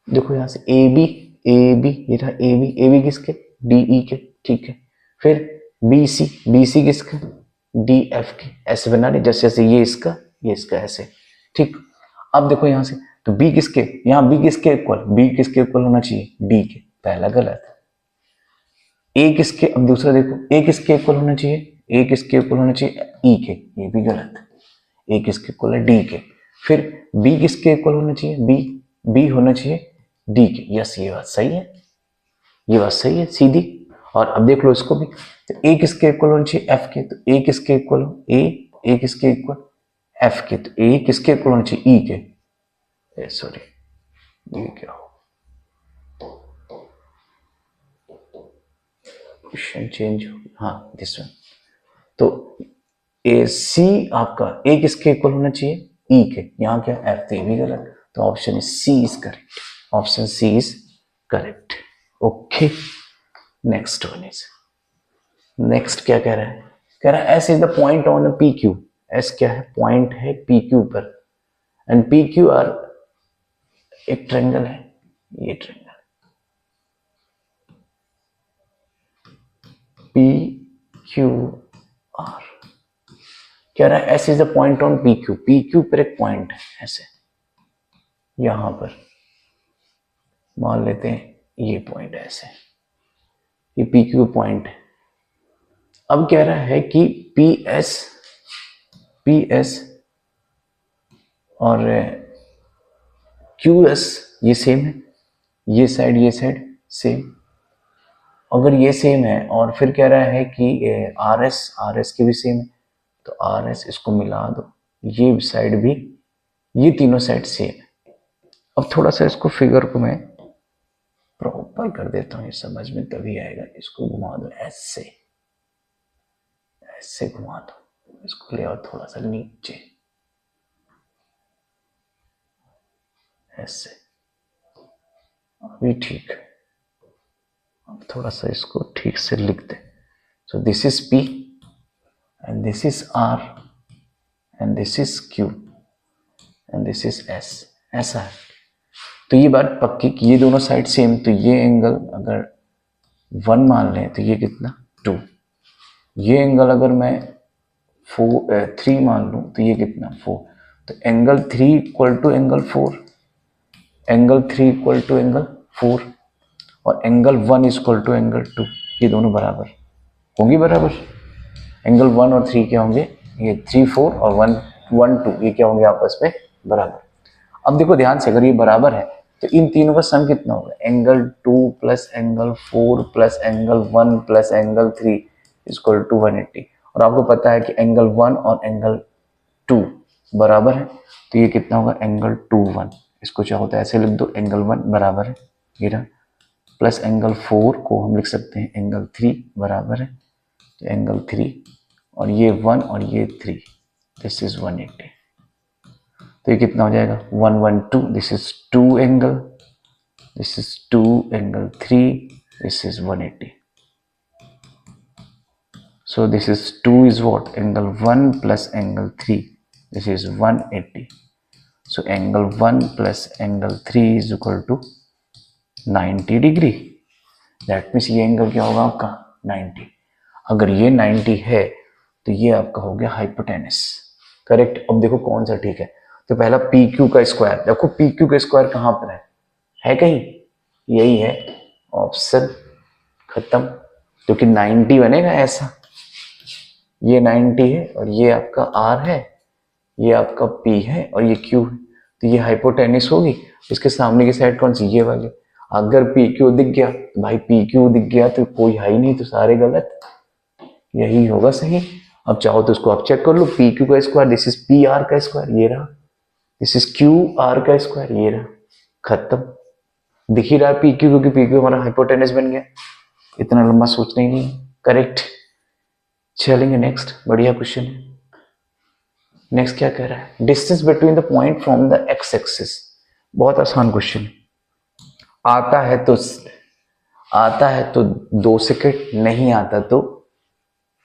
देखो यहां से ए बी ये रहा, ए बी किसके, डी ई के, ठीक है। फिर बी सी किसका, डी एफ के, ऐसे बना रहे जैसे जैसे ये इसका ऐसे, ठीक। अब देखो यहां से, तो बी किसके, यहाँ बी किसके इक्वल होना चाहिए डी के, पहला गलत है। ए किसके, अब दूसरा देखो, ए किसके इक्वल होना चाहिए ई के, ये भी गलत है। ए किसके इक्वल है, डी के। फिर बी किसके इक्वल होना चाहिए, बी होना चाहिए डी के। यस, ये बात सही है सीधी। और अब देख लो इसको भी, तो ए किसके इक्वल होना चाहिए, एफ के, तो ए किसके इक्वल, ए किसके इक्वल, एफ के, तो ए किसके इक्वल होना चाहिए, ई के, सॉरी ये क्या हो, क्वेश्चन चेंज हो, हाँ दिस वन। तो ए सी आपका ए किसके इक्वल होना चाहिए, ई के, यहाँ क्या एफ, तो ये भी गलत, तो option C is correct, option C is correct. Okay, next one is, next क्या कह रहा है, कह रहा है S is the point on P Q, S क्या है, पॉइंट है पी क्यू पर, एंड पी क्यू आर एक ट्रायंगल है, ये ट्रायंगल पी क्यू आर, कह रहा है S is the point on P Q, P Q पर एक पॉइंट है ऐसे, यहां पर मान लेते हैं ये पॉइंट है ऐसे, ये पी क्यू पॉइंट है। अब कह रहा है कि पी एस और क्यू एस ये सेम है, ये साइड सेम, अगर ये सेम है और फिर कह रहा है कि आर एस के भी सेम है, तो आर एस इसको मिला दो, ये साइड भी, ये तीनों साइड सेम है। अब थोड़ा सा इसको फिगर को मैं प्रॉपर कर देता हूँ, ये समझ में तभी आएगा, इसको घुमा दो ऐसे, ऐसे घुमा दो इसको, ले आओ थोड़ा सा नीचे ऐसे, अभी ठीक है। अब थोड़ा सा इसको ठीक से लिख दे, so this is P and this is R and this is Q and this is S, ऐसा है। तो ये बात पक्की कि ये दोनों साइड सेम, तो ये एंगल अगर 1 मान लें तो ये कितना 2, ये एंगल अगर मैं 3 मान लूं तो ये कितना 4, तो angle 3 equal to angle 4, angle 3 equal to angle 4, और एंगल 1 इक्वल टू एंगल 2, ये दोनों बराबर होंगी, बराबर। एंगल 1 और 3 क्या होंगे, ये 3 4 और 1 1 2, ये क्या होंगे आपस में बराबर। अब देखो ध्यान से, अगर ये बराबर है तो इन तीनों का सम कितना होगा, angle 2 plus angle 4 plus angle 1 plus angle 3 equal to 180, और आपको पता है कि एंगल 1 और एंगल 2 बराबर है, तो ये कितना होगा एंगल 2 1, इसको क्या होता है ऐसे लिख दो, एंगल 1 बराबर है ये रहा, प्लस एंगल 4 को हम लिख सकते हैं एंगल 3 बराबर है, तो एंगल 3 और ये 1 और ये 3, दिस इज 180, तो ये कितना हो जाएगा 112, this is 2 angle, this is 2 angle 3, this is 180, so this is 2 is what, angle 1 plus angle 3, this is 180, so angle 1 plus angle 3 is equal to 90 degree, that means ये एंगल क्या होगा आपका 90, अगर ये 90 है तो ये आपका हो गया हाइपोटेनस, करेक्ट। अब देखो कौन सा ठीक है, तो पहला पी क्यू का स्क्वायर, देखो पी क्यू का स्क्वायर कहाँ पर है कहीं, यही है, ऑप्शन खत्म, क्योंकि 90 बनेगा ऐसा, ये 90 है और ये आपका R है, ये आपका P है और ये Q है, तो ये हाइपोटेनिस होगी, इसके सामने की साइड कौन सी, ये वाली। अगर PQ दिख गया तो भाई PQ दिख गया तो कोई है ही नहीं, तो सारे गलत, यही होगा सही। अब चाहो तो इसको आप चेक कर लो, PQ का स्क्वायर दिस इज PR का स्क्वायर, ये रहा, दिस इज QR का स्क्वायर, ये रहा, खत्म, दिख ही रहा है PQ, क्योंकि PQ हमारा हाइपोटेनिस बन गया, इतना लंबा सोचना ही नहीं, करेक्ट। चलेंगे नेक्स्ट, बढ़िया क्वेश्चन है। नेक्स्ट क्या कह रहा है, distance between the point from the x axis, बहुत आसान क्वेश्चन, आता है तो 2 सेकेंड, नहीं आता तो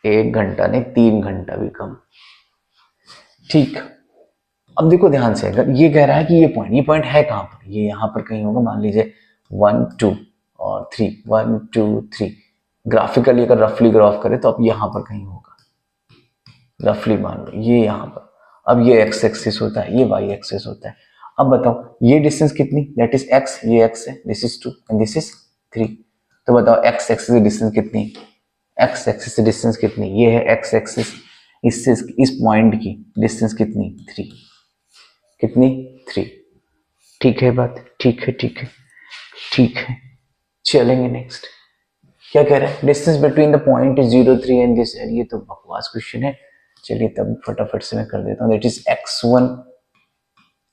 1 घंटा, नहीं 3 घंटा भी कम, ठीक। अब देखो ध्यान से, अगर ये कह रहा है कि ये पॉइंट है कहां पर, ये यहां पर कहीं होगा, मान लीजिए 1 2 और 3, 1 2 3, ग्राफिकली अगर रफली ग्राफ करें तो अब यहां पर कहीं होगा, रफली मान लो ये यहाँ पर, अब ये एक्स एक्सिस होता है, ये वाई एक्सिस होता है। अब बताओ ये डिस्टेंस कितनी, दैट इज एक्स, ये एक्स है, this is 2 and this is 3, तो बताओ एक्स एक्सिस की डिस्टेंस कितनी, एक्स एक्सिस की डिस्टेंस कितनी, ये है एक्स एक्सिस, इससे इस पॉइंट की डिस्टेंस कितनी 3, कितनी 3, ठीक है बात, ठीक है ठीक है ठीक है। चलेंगे नेक्स्ट, क्या कह रहा है, distance between the point is 0 3 and this, ये तो बकवास क्वेश्चन है, चलिए तब फटाफट से मैं कर देता हूँ, दैट इज x1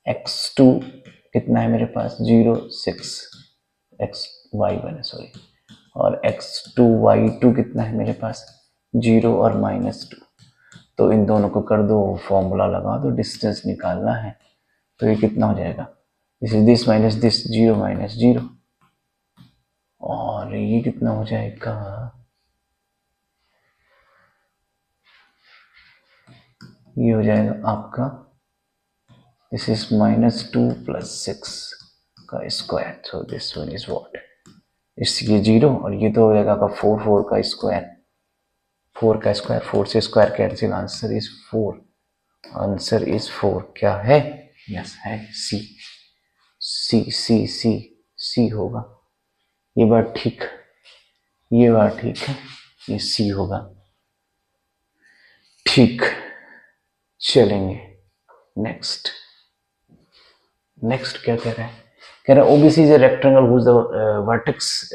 x2 कितना है मेरे पास 0 6, y1 है सॉरी, और x2 y2 कितना है मेरे पास 0 और -2। तो इन दोनों को कर दो, फॉर्मूला लगा दो, डिस्टेंस निकालना है। तो ये कितना हो जाएगा, दिस माइनस दिस, 0 माइनस 0, और ये कितना हो जाएगा, ये हो जाएगा आपका दिस इज -2 + 6 का square. So this one is what, इसलिए 0, और ये तो हो जाएगा आपका 4 का स्क्वायर, 4 से square cancel, answer is 4, answer is 4। क्या है, यस है सी, सी सी सी सी होगा। ये बात ठीक, ये बात ठीक है, ये सी होगा। ठीक, चलेंगे नेक्स्ट। नेक्स्ट क्या कह रहा है, कह रहा है OBC is a rectangle whose the vertex,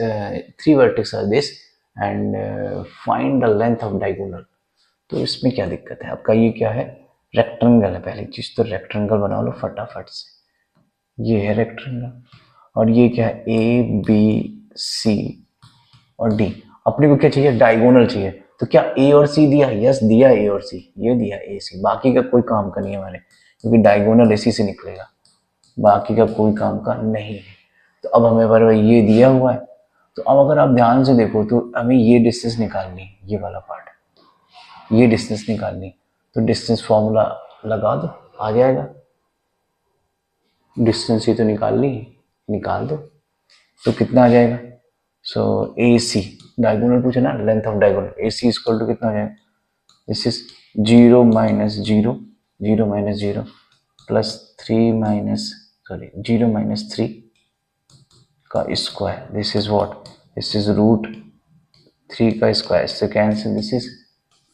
3 vertex are this and find the length of diagonal. तो इसमें क्या दिक्कत है आपका, ये क्या है, रेक्टेंगल है। पहली चीज तो रेक्टेंगल बना लो फटाफट से, ये है रेक्टेंगल, और ये क्या है, ए बी सी और डी। अपने को क्या चाहिए, डायगोनल चाहिए। तो क्या ए और सी दिया, यस दिया ए और सी, ये दिया ए सी, बाकी का कोई काम का नहीं है हमारे, क्योंकि डायगोनल इसी से निकलेगा, बाकी का कोई काम का नहीं है। तो अब हमें पर ये दिया हुआ है, तो अब अगर आप ध्यान से देखो तो हमें ये डिस्टेंस निकालनी है, ये वाला पार्ट, ये डिस्टेंस निकालनी। तो डिस्टेंस फॉर्मूला लगा दो, आ जाएगा। डिस्टेंस ही तो निकालनी है, निकाल दो। तो कितना आ जाएगा, सो ए सी, डायगोनल पूछे ना, length of diagonal, A C equal to कितना हो जाएगा, this is 0 minus 0, 0 minus 0 plus 3 minus, sorry 0 minus 3 का square, this is what, this is √3 का स्क्वायर, इससे cancel, this is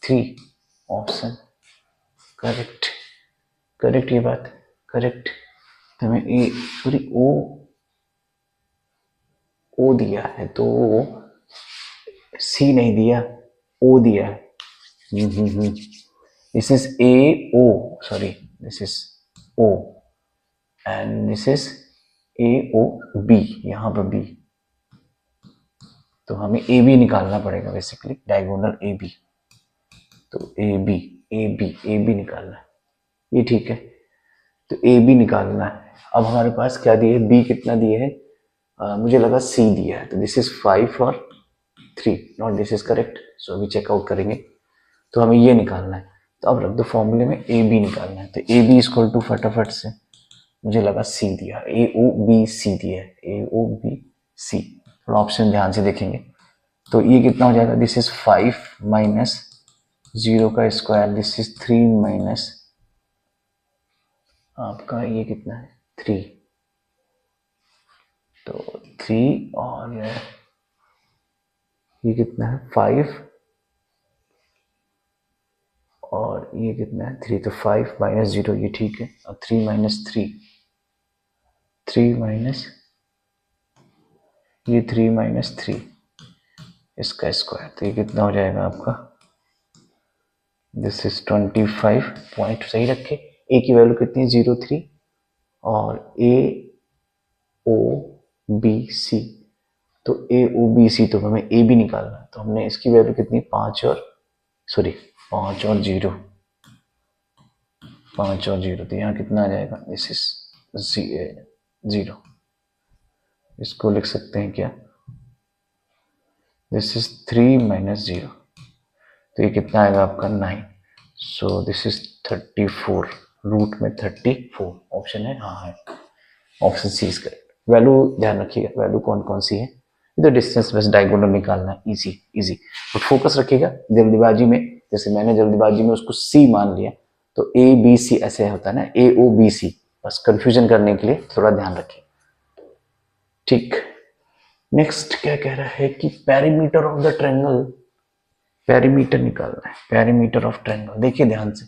3, option correct, correct, ये बात करेक्ट। तो हमें ए, सॉरी ओ दिया है, तो सी नहीं दिया, ओ दिया है। This is A O, sorry this is O, and this is A O B, यहां पर बी। तो हमें ए बी निकालना पड़ेगा बेसिकली, डायगोनल ए बी। तो A B, A B, A B निकालना है, ये ठीक है। तो ए बी निकालना है। अब हमारे पास क्या दिए, बी कितना दिए है, मुझे लगा सी दिया है। तो दिस इज 5 और 3, नॉट दिस इज करेक्ट। सो अभी चेकआउट करेंगे। तो हमें ये निकालना है, तो अब रख दो फॉर्मूले में, ए बी निकालना है। तो ए बी इक्वल टू, फटाफट से, मुझे लगा सी दिया, ए ओ बी सी दिया है, ए ओ बी सी। थोड़ा ऑप्शन ध्यान से देखेंगे। तो ये कितना हो जाएगा, दिस इज 5 माइनस 0 का स्क्वायर, दिस इज 3 माइनस आपका ये कितना है 3, तो 3 और ये कितना है 5, और ये कितना है 3, तो 5 माइनस 0, ये ठीक है। और 3 माइनस 3, 3 माइनस ये 3 माइनस 3, इसका स्क्वायर, तो ये कितना हो जाएगा आपका, दिस इज 25, पॉइंट सही रखे। ए की वैल्यू कितनी, 0.3, और ए ओ बी सी, तो ए ओ बी सी, तो हमें ए बी निकालना है। तो हमने इसकी वैल्यू कितनी, 5 और 0, 5 और 0, तो यहाँ कितना आ जाएगा, दिस इज 0। इसको लिख सकते हैं क्या, दिस इज 3 माइनस 0, तो ये कितना आएगा आपका 9। सो दिस इज 34, रूट में 34, ऑप्शन है, हाँ है, option C is correct. Value ध्यान रखिएगा, वैल्यू कौन कौन सी है, तो डिस्टेंस बस डायगोनल निकालना है, इजी इजी, बट फोकस रखिएगा। जल्दीबाजी में, जैसे मैंने जल्दीबाजी में उसको सी मान लिया, तो ए बी सी ऐसे होता है ना, ए ओ बी सी, बस कंफ्यूजन करने के लिए थोड़ा ध्यान रखिए। ठीक, नेक्स्ट क्या कह रहा है कि perimeter of the triangle, perimeter निकालना है, पेरीमीटर ऑफ ट्रायंगल। देखिए ध्यान से,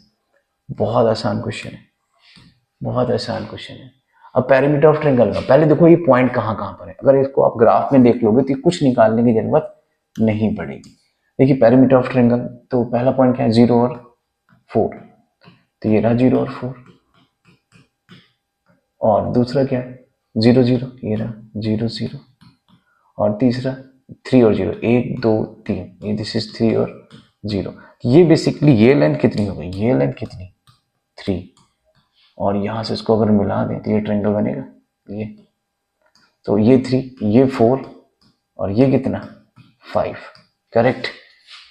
बहुत आसान क्वेश्चन है, बहुत आसान क्वेश्चन है। अब पेरीमीटर ऑफ ट्रायंगल का पहले देखो ये पॉइंट कहाँ कहाँ पर है, अगर इसको आप ग्राफ में देख लोगे तो कुछ निकालने की जरूरत नहीं पड़ेगी। देखिए पेरीमीटर ऑफ ट्रायंगल, तो पहला पॉइंट क्या है, 0 और 4, तो ये रहा 0 और 4, और दूसरा क्या है 0 0, ये रहा 0 0, और तीसरा 3 और 0, 1 2 3, ये दिस इज 3 और 0। ये बेसिकली ये लेंथ कितनी हो गई, ये लेंथ कितनी 3, और यहां से इसको अगर मिला दें तो ये ट्रायंगल बनेगा ये। तो ये 3, ये 4 और ये कितना 5, करेक्ट।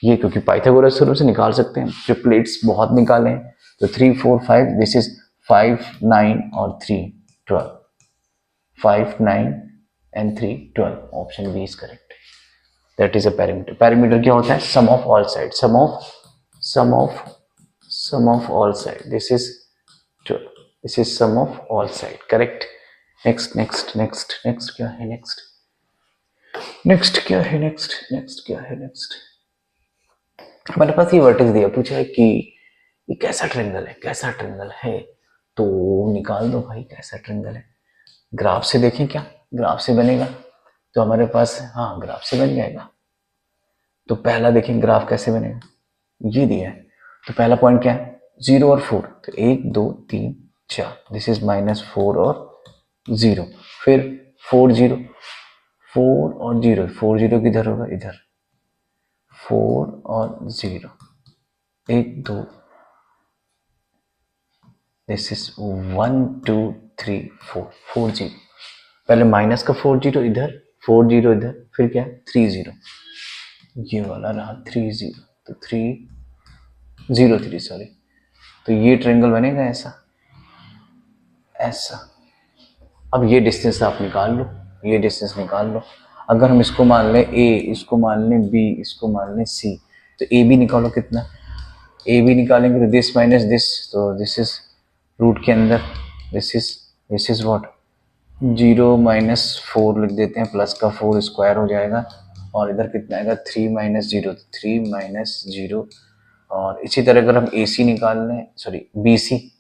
ये क्योंकि पाइथागोरस थ्योरम से निकाल सकते हैं, जो प्लेट्स बहुत निकाले हैं। तो 3 4 5, दिस इज 5 9 और 3 12, 5 9 and 3 12, option B is correct. That is a parameter. Parameter क्या होता है, sum of all side, sum of all side, this is 12, this is sum of all side, correct. Next next next next क्या है, next क्या है, next क्या है, next हमारे पास ये वर्टेक्स दिया, पूछा है कि ये कैसा ट्रायंगल है, कैसा ट्रायंगल है, तो निकाल दो भाई कैसा ट्रायंगल है। ग्राफ से देखें, क्या ग्राफ से बनेगा, तो हमारे पास हाँ ग्राफ से बन जाएगा। तो पहला देखें ग्राफ कैसे बनेगा, ये दिया है, तो पहला पॉइंट क्या है 0 और 4, तो 1 2 3 4, दिस इज -4 और 0, फिर 4 0, 4 और 0, 4 0 किधर होगा, इधर 4 और 0, 1 2, दिस इज 1 2 3 4, 4 0, पहले माइनस का 4 0 इधर, 4 0 इधर, फिर क्या 3 0, ये वाला रहा 3 0, तो 3 0 3 सॉरी। तो ये ट्रायंगल बनेगा ऐसा, ऐसा। अब ये डिस्टेंस आप निकाल लो, ये डिस्टेंस निकाल लो। अगर हम इसको मान लें a, इसको मान लें b, इसको मान लें c, तो ए बी निकालो कितना, ए बी निकालेंगे तो दिस माइनस दिस, तो दिस इज रूट के अंदर, दिस इज व्हाट 0 -4 लिख देते हैं, प्लस का 4 स्क्वायर हो जाएगा, और इधर कितना आएगा 3 -0, 3 -0। और इसी तरह अगर हम ए सी निकाल लें, सॉरी बी सी,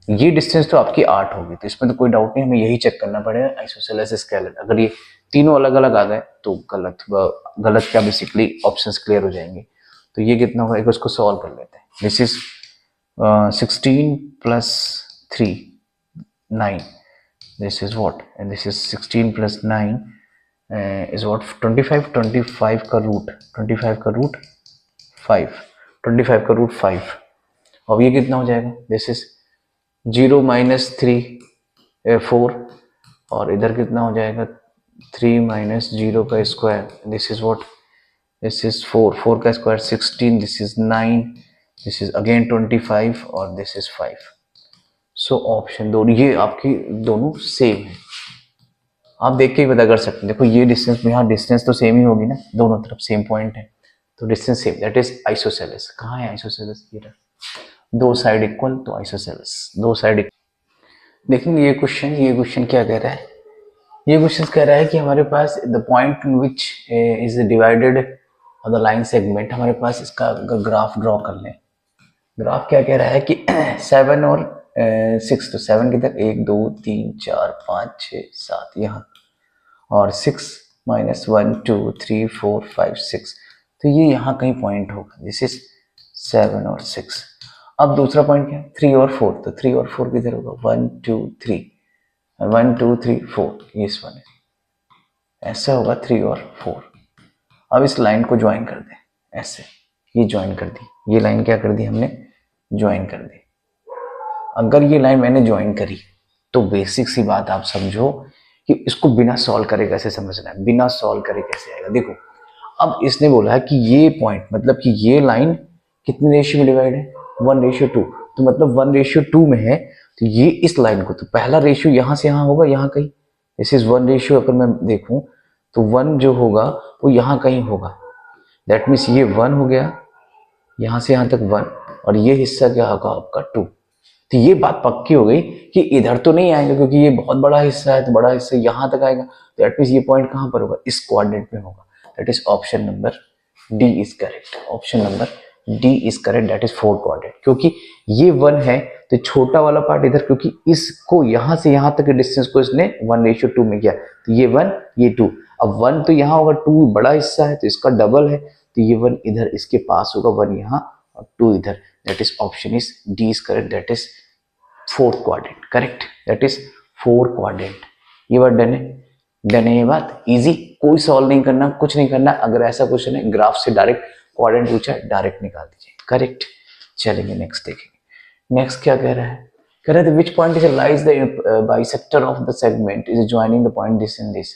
ये डिस्टेंस तो आपकी 8 होगी, तो इसमें तो कोई डाउट नहीं, हमें यही चेक करना पड़ेगा आइसोसेलेस स्केलर। अगर ये तीनों अलग अलग आ गए तो गलत क्या, बेसिकली ऑप्शंस क्लियर हो जाएंगे। तो ये कितना होगा, एक उसको सॉल्व कर लेते हैं। This is 16 + 3 9, this is what, and this is 16 + 9 is what 25, 25 का रूट 5, 25 का रूट 5। अब ये कितना हो जाएगा, दिस इज 0 -3 4, और इधर कितना हो जाएगा 3 -0 का square, this is what, this is 4, 4 का square 16, this is 9, this is again 25, और दिस इज 5। सो ऑप्शन दोनों ये आपकी दोनों सेम है, आप देख के ही पता कर सकते हैं। देखो ये डिस्टेंस, यहाँ डिस्टेंस तो सेम ही होगी ना, दोनों तरफ सेम पॉइंट है, तो distance same, that is isosceles. कहाँ है आइसोसेलेस, ये रहा, दो साइड इक्वल तो आइसोसेलेस, दो साइड। देखेंगे ये क्वेश्चन क्या कह रहा है, ये क्वेश्चन कह रहा है कि हमारे पास the point in which is divided और द लाइन सेगमेंट, हमारे पास इसका ग्राफ ड्रॉ कर लें। ग्राफ क्या कह रहा है कि 7 और 6, तो 7 किधर 1 2 3 4 5 6 7 यहाँ, और 6 -1 2 3 4 5 6, तो ये यहाँ कहीं पॉइंट होगा, दिस इज 7 और 6। अब दूसरा पॉइंट क्या है 3 और 4, तो 3 और 4 किधर होगा 1 2 3, 1 2 3 4, ये इस वाले ऐसा होगा 3 और 4। अब इस लाइन को ज्वाइन कर दें ऐसे, ये ज्वाइन कर दी, ये लाइन क्या कर दी हमने, ज्वाइन कर दी। अगर ये लाइन मैंने ज्वाइन करी तो बेसिक सी बात आप समझो कि इसको बिना सॉल्व करे कैसे समझना है, बिना सॉल्व करे कैसे आएगा। देखो अब इसने बोला है कि ये पॉइंट, मतलब कि ये लाइन कितने रेशियो में डिवाइड है 1:2, तो मतलब 1:2 में है, तो ये इस लाइन को, तो पहला रेशियो यहाँ से यहाँ होगा, यहाँ कहीं, दिस इज 1:, अगर मैं देखूं तो 1 जो होगा वो यहाँ कहीं होगा, दैट मीन्स ये 1 हो गया, यहाँ से यहाँ तक 1, और ये हिस्सा क्या होगा आपका 2। तो ये बात पक्की हो गई कि इधर तो नहीं आएगा, क्योंकि ये बहुत बड़ा हिस्सा है, तो बड़ा हिस्सा यहाँ तक आएगा, तो दैट मीन्स ये पॉइंट कहाँ पर होगा, इस कोऑर्डिनेट में होगा, that is option number D is correct, option number D is correct, that is 4 coordinate. क्योंकि ये 1 है तो छोटा वाला पार्ट इधर, क्योंकि इसको यहाँ से यहाँ तक के डिस्टेंस को इसने 1:2 में किया, तो ये 1 ये 2, अब 1 तो यहाँ होगा, 2 बड़ा हिस्सा है तो इसका डबल है, तो ये 1 इधर इसके पास होगा, 1 यहाँ और 2 इधर, that is option is D is correct, that is 4th quadrant, correct, that is 4 quadrant. ये बात डन है, डन है ये बात, इजी। कोई सॉल्व नहीं करना, कुछ नहीं करना। अगर ऐसा क्वेश्चन है ग्राफ से डायरेक्ट कोऑर्डिनेट पूछा है, डायरेक्ट निकाल दीजिए। करेक्ट। चलेंगे नेक्स्ट देखेंगे। नेक्स्ट क्या कह रहा है, कह रहा है which point is lies the bisector of the segment is joining the point this and this.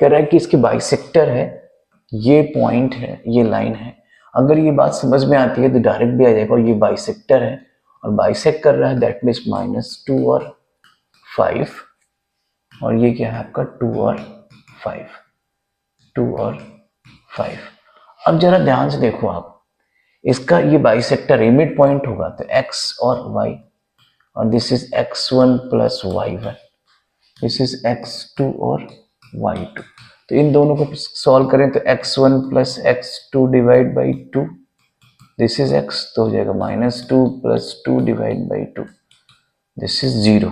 कह रहा है कि इसके बाइसेक्टर है, ये पॉइंट है, ये लाइन है। अगर ये बात समझ में आती है तो डायरेक्ट भी आ जाएगा, और ये बाइसेक्टर है और बाइसेक्ट कर रहा है, दैट मीन्स -2 और 5, और ये क्या है आपका 2 और 5, 2 और 5। अब जरा ध्यान से देखो आप, इसका ये बाइसेक्टर मिड पॉइंट होगा तो x और y, और this is x1 plus y1, this is x2 और y2। तो इन दोनों को सॉल्व करें तो x1 plus x2 divide by 2, this is x, तो हो जाएगा -2 plus 2 divide by 2, this is 0,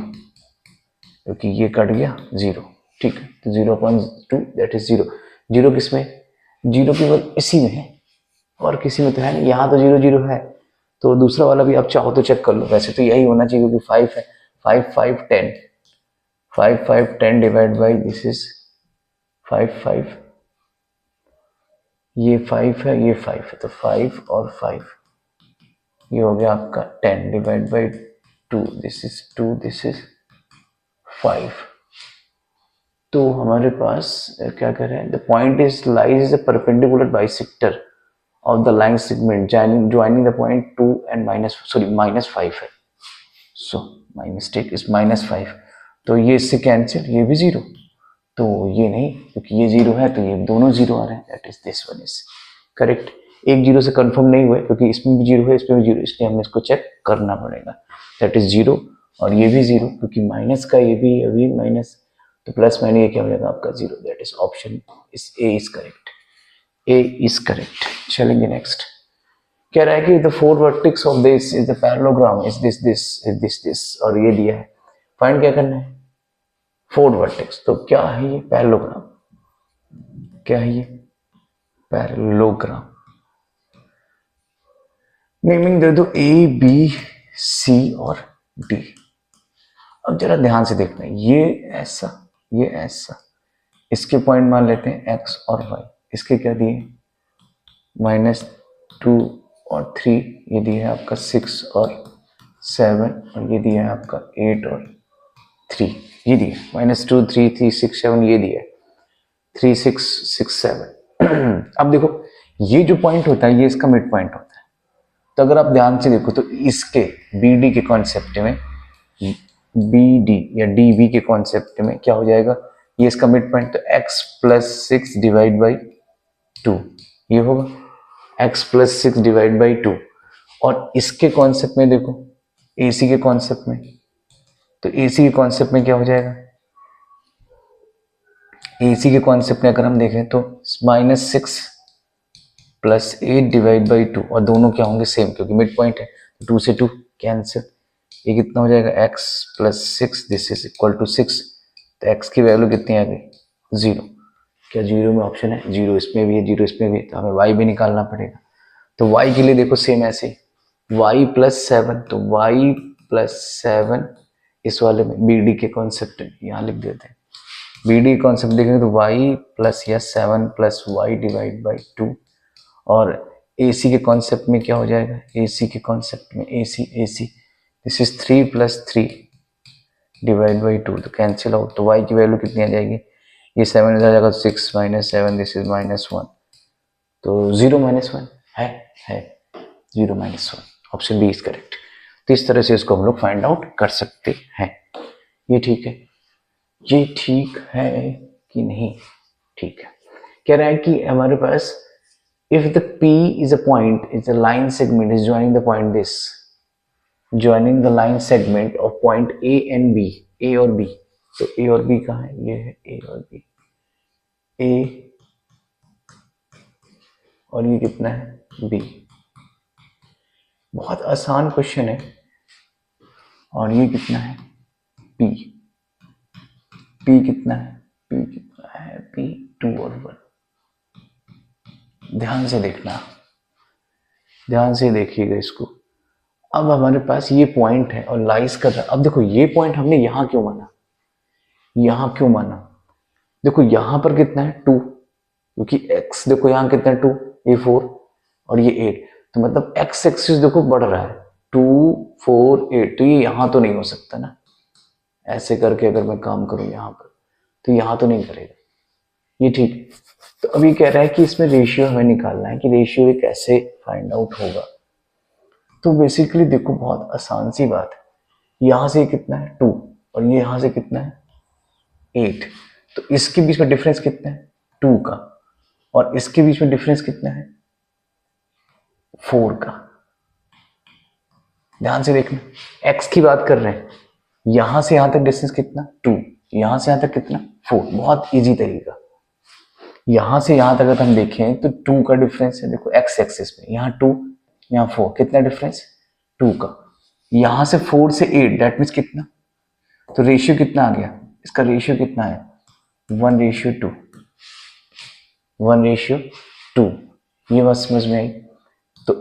क्योंकि ये कट गया 0। ठीक है, तो 0/2 दैट इज 0। 0 किसमें, 0 केवल इसी में है और किसी में तो है नहीं। यहाँ तो 0 0 है, तो दूसरा वाला भी आप चाहो तो चेक कर लो। वैसे तो यही होना चाहिए क्योंकि 5 है, 5 5 10, 5 5 10 डिवाइड बाई दिस इज 5 5, ये 5 है, ये 5 है, तो 5 और 5, ये हो गया आपका 10 divide by 2, this is 2, this is 5। तो हमारे पास क्या कर रहे हैं, the point is lies is the perpendicular bisector of the line segment joining the point 2 and -5 है। So my mistake is -5। तो ये इससे कैंसिल, ये भी 0, तो ये नहीं, क्योंकि ये 0 है तो ये दोनों 0 आ रहे हैं, that is this one is correct. एक 0 से कंफर्म नहीं हुए क्योंकि इसमें भी 0 है, इसमें भी 0, इसलिए हमें इसको चेक करना पड़ेगा। दैट इज 0 और ये भी 0, क्योंकि माइनस का ये भी अभी माइनस, तो प्लस माइनस ये क्या हो जाएगा आपका 0। That is option is a is correct, A is correct. चलेंगे नेक्स्ट। कह रहा है कि the 4 vertex of this is the parallelogram is this this is this, और ये दिया है, फाइंड क्या करना है 4 वर्टेक्स। तो क्या है ये पैरेललोग्राम, क्या है ये पैरेललोग्राम। नेमिंग दे दो ए बी सी और डी। अब जरा ध्यान से देखना, ये ऐसा, ये ऐसा, इसके पॉइंट मान लेते हैं x और y। इसके क्या दिए -2 और 3, ये दिया है आपका 6 और 7, और ये दिया है आपका 8 और 3, ये दिया -2 3 3 6 7, ये दिया 3 6 6 7। अब देखो ये जो पॉइंट होता है ये इसका मिड पॉइंट होता है। तो अगर आप ध्यान से देखो तो इसके BD के कॉन्सेप्ट में, BD या DB के कॉन्सेप्ट में क्या हो जाएगा, ये इसका मिड पॉइंट, तो x प्लस 6 डिवाइड बाई 2 ये होगा, x प्लस 6 डिवाइड बाई 2। और इसके कॉन्सेप्ट में देखो, AC के कॉन्सेप्ट में, तो AC के कॉन्सेप्ट में क्या हो जाएगा, AC के कॉन्सेप्ट में अगर हम देखें तो -6 प्लस 8 डिवाइड बाई 2, और दोनों क्या होंगे सेम, क्योंकि मिड पॉइंट है, 2 से 2 कैंसिल, ये कितना हो जाएगा x plus 6, this is equal to 6। तो x की वैल्यू कितनी आ गई 0। क्या 0 में ऑप्शन है, 0 इसमें भी है, 0 इसमें भी है, तो हमें y भी निकालना पड़ेगा। तो y के लिए देखो सेम ऐसे y प्लस 7, तो y प्लस 7 इस वाले में BD के कॉन्सेप्ट यहाँ लिख देते हैं। BD कॉन्सेप्ट देखेंगे तो y प्लस या 7 प्लस y डिवाइड बाई 2, और AC के कॉन्सेप्ट में क्या हो जाएगा, AC के कॉन्सेप्ट में AC this is 3 plus 3 divide by 2, तो कैंसिल आउट, तो y की वैल्यू कितनी आ जाएगी, ये 7 इधर आ जाएगा, 6 माइनस 7, दिस इज -1, तो 0 -1 है 0 -1, ऑप्शन बी इज करेक्ट। तो इस तरह से इसको हम लोग फाइंड आउट कर सकते हैं। ये ठीक है, ये ठीक है कि नहीं, ठीक है। कह रहा है कि हमारे पास if the P is a point, is a line segment is joining the point this, joining the line segment of point A and B, A और B, तो A और B कहाँ है, ये है A और B, A और ये कितना है B। बहुत आसान क्वेश्चन है, और ये कितना है P, P कितना है, P कितना है, P 2 और 1। ध्यान से देखना, ध्यान से देखिएगा इसको। अब हमारे पास ये पॉइंट है और लाइज कर रहा है। अब देखो ये पॉइंट हमने यहां क्यों माना, यहां क्यों माना, देखो यहां पर कितना है 2, क्योंकि x देखो यहाँ कितना 2, ये 4 और ये 8, तो मतलब x एक्सिस देखो बढ़ रहा है 2 4 8, तो ये यहाँ तो नहीं हो सकता ना। ऐसे करके अगर मैं काम करूँ यहाँ पर तो यहाँ तो नहीं करेगा ये, ठीक। तो अभी कह रहा है कि इसमें रेशियो हमें निकालना है कि रेशियो कैसे फाइंड आउट होगा। तो बेसिकली देखो बहुत आसान सी बात है, यहाँ से कितना है 2 और ये यहाँ से कितना है 8, तो इसके बीच में डिफरेंस कितना है 2 का, और इसके बीच में डिफरेंस कितना है 4 का। ध्यान से देखना, x की बात कर रहे हैं, यहां से यहां तक डिस्टेंस कितना 2, यहां से यहां तक कितना 4। बहुत इजी तरीका, यहां से यहां तक अगर हम देखें तो 2 का डिफरेंस है देखो x एक्सिस में, यहाँ 2 यहाँ 4, कितना डिफरेंस 2 का। यहां से 4 से 8 दैट मीन्स कितना, तो रेशियो कितना आ गया, इसका रेशियो कितना है 1:2, 1:2। ये बात समझ में आई। तो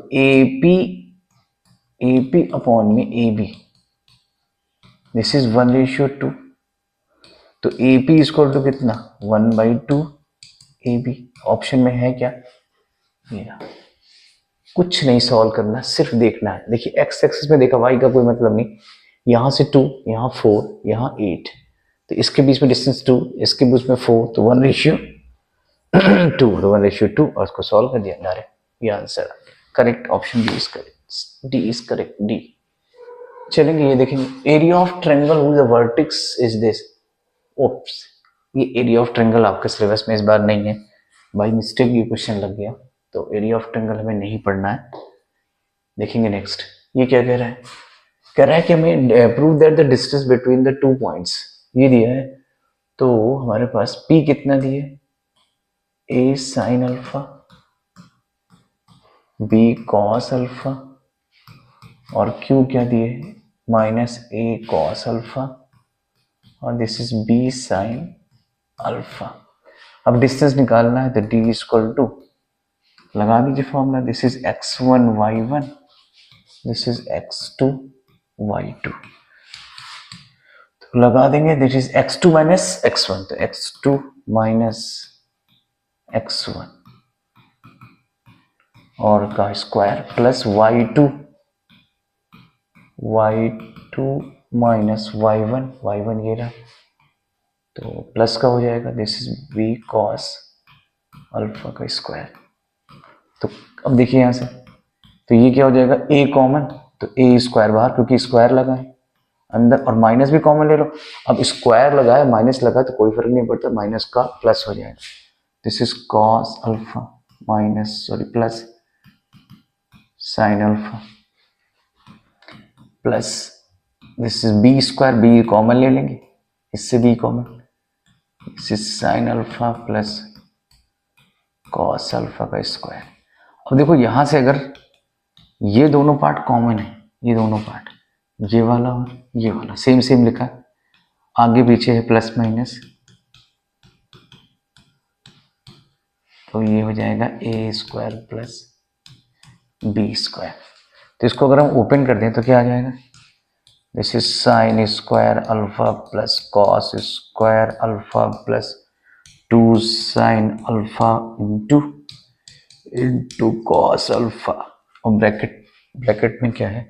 AP अपॉन में AB, दिस इज 1:2। तो AP इक्वल टू कितना 1/2 AB। ऑप्शन में है क्या, ये कुछ नहीं सॉल्व करना, सिर्फ देखना है। देखिए x एक्सिस में देखा y का कोई मतलब नहीं, यहां से 2 यहाँ 4 यहाँ 8, तो इसके बीच में डिस्टेंस 2, इसके बीच में 4, तो 1:2, तो 1:2 और उसको सॉल्व कर दिया डायरेक्ट, ये answer correct. Option D is correct, D is correct, D. चलेंगे ये देखेंगे, area of triangle whose the vertex is this. Oops, ये एरिया ऑफ ट्रायंगल आपके सिलेबस में इस बार नहीं है, बाय मिस्टेक ये क्वेश्चन लग गया, तो एरिया ऑफ ट्रायंगल हमें नहीं पढ़ना है। देखेंगे नेक्स्ट, ये क्या कह रहा है, कह रहा है कि हमें prove that the distance between the 2 points, ये दिया है। तो हमारे पास P कितना दिए, A sin alpha, B cos alpha, और Q क्या दिए -A cos अल्फा, और this is B sin alpha. अब डिस्टेंस निकालना है तो D इक्वल टू, लगा दीजिए formula, this is x1 y1, this is x2 y2, तो लगा देंगे this is x2 minus x1, तो x2 माइनस x1 और का square plus y2 minus y1 ये रहा, तो प्लस का हो जाएगा, this is b cos alpha का स्क्वायर। तो अब देखिए यहां से, तो ये क्या हो जाएगा a कॉमन, तो a स्क्वायर बाहर क्योंकि स्क्वायर लगा है अंदर, और माइनस भी कॉमन ले लो। अब स्क्वायर लगा है माइनस लगा तो कोई फर्क नहीं पड़ता, माइनस का प्लस हो जाएगा, this is cos alpha minus plus sin alpha, plus this is b square, b common ले लेंगे, इससे b common, this is sin alpha plus cos alpha का स्क्वायर। अब देखो यहां से अगर ये दोनों पार्ट कॉमन है, ये दोनों पार्ट, ये वाला और ये वाला सेम सेम लिखा, आगे पीछे है प्लस माइनस, तो ये हो जाएगा a square plus b square. तो इसको अगर हम ओपन कर दें तो क्या आ जाएगा, this is sine square alpha plus cos square alpha plus 2 sine alpha into cos alpha, और ब्रैकेट में क्या है,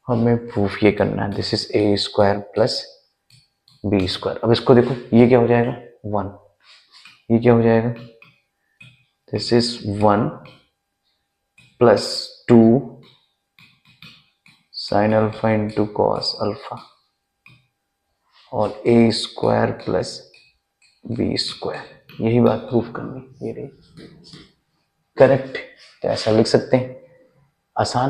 हमें प्रूफ ये करना है, this is a square plus b square. अब इसको देखो, ये क्या हो जाएगा 1, ये क्या हो जाएगा, this is 1 plus 2 sine alpha into cos alpha, और a square plus b square, यही बात प्रूफ करनी, ये रही करेक्ट। तो ऐसा लिख सकते हैं, आसान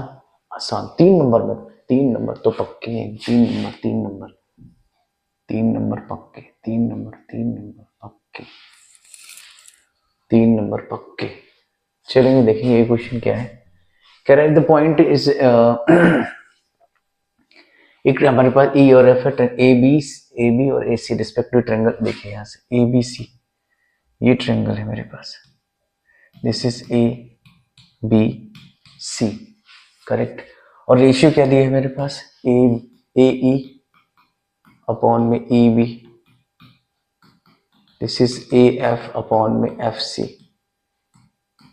आसान। 3 नंबर में, 3 नंबर तो पक्के हैं, 3 नंबर पक्के, 3 नंबर पक्के, 3 नंबर पक्के। चलेंगे देखेंगे ये क्वेश्चन क्या है, कह रहा है द पॉइंट इज एक हमारे पास E और F है, ए बी और AC रिस्पेक्टिव ट्रायंगल। देखिए यहाँ से ABC, ये ट्रायंगल है मेरे पास, दिस इज ABC करेक्ट, और रेशियो क्या दिया है मेरे पास AE अपॉन में EB, this is A F upon में F C,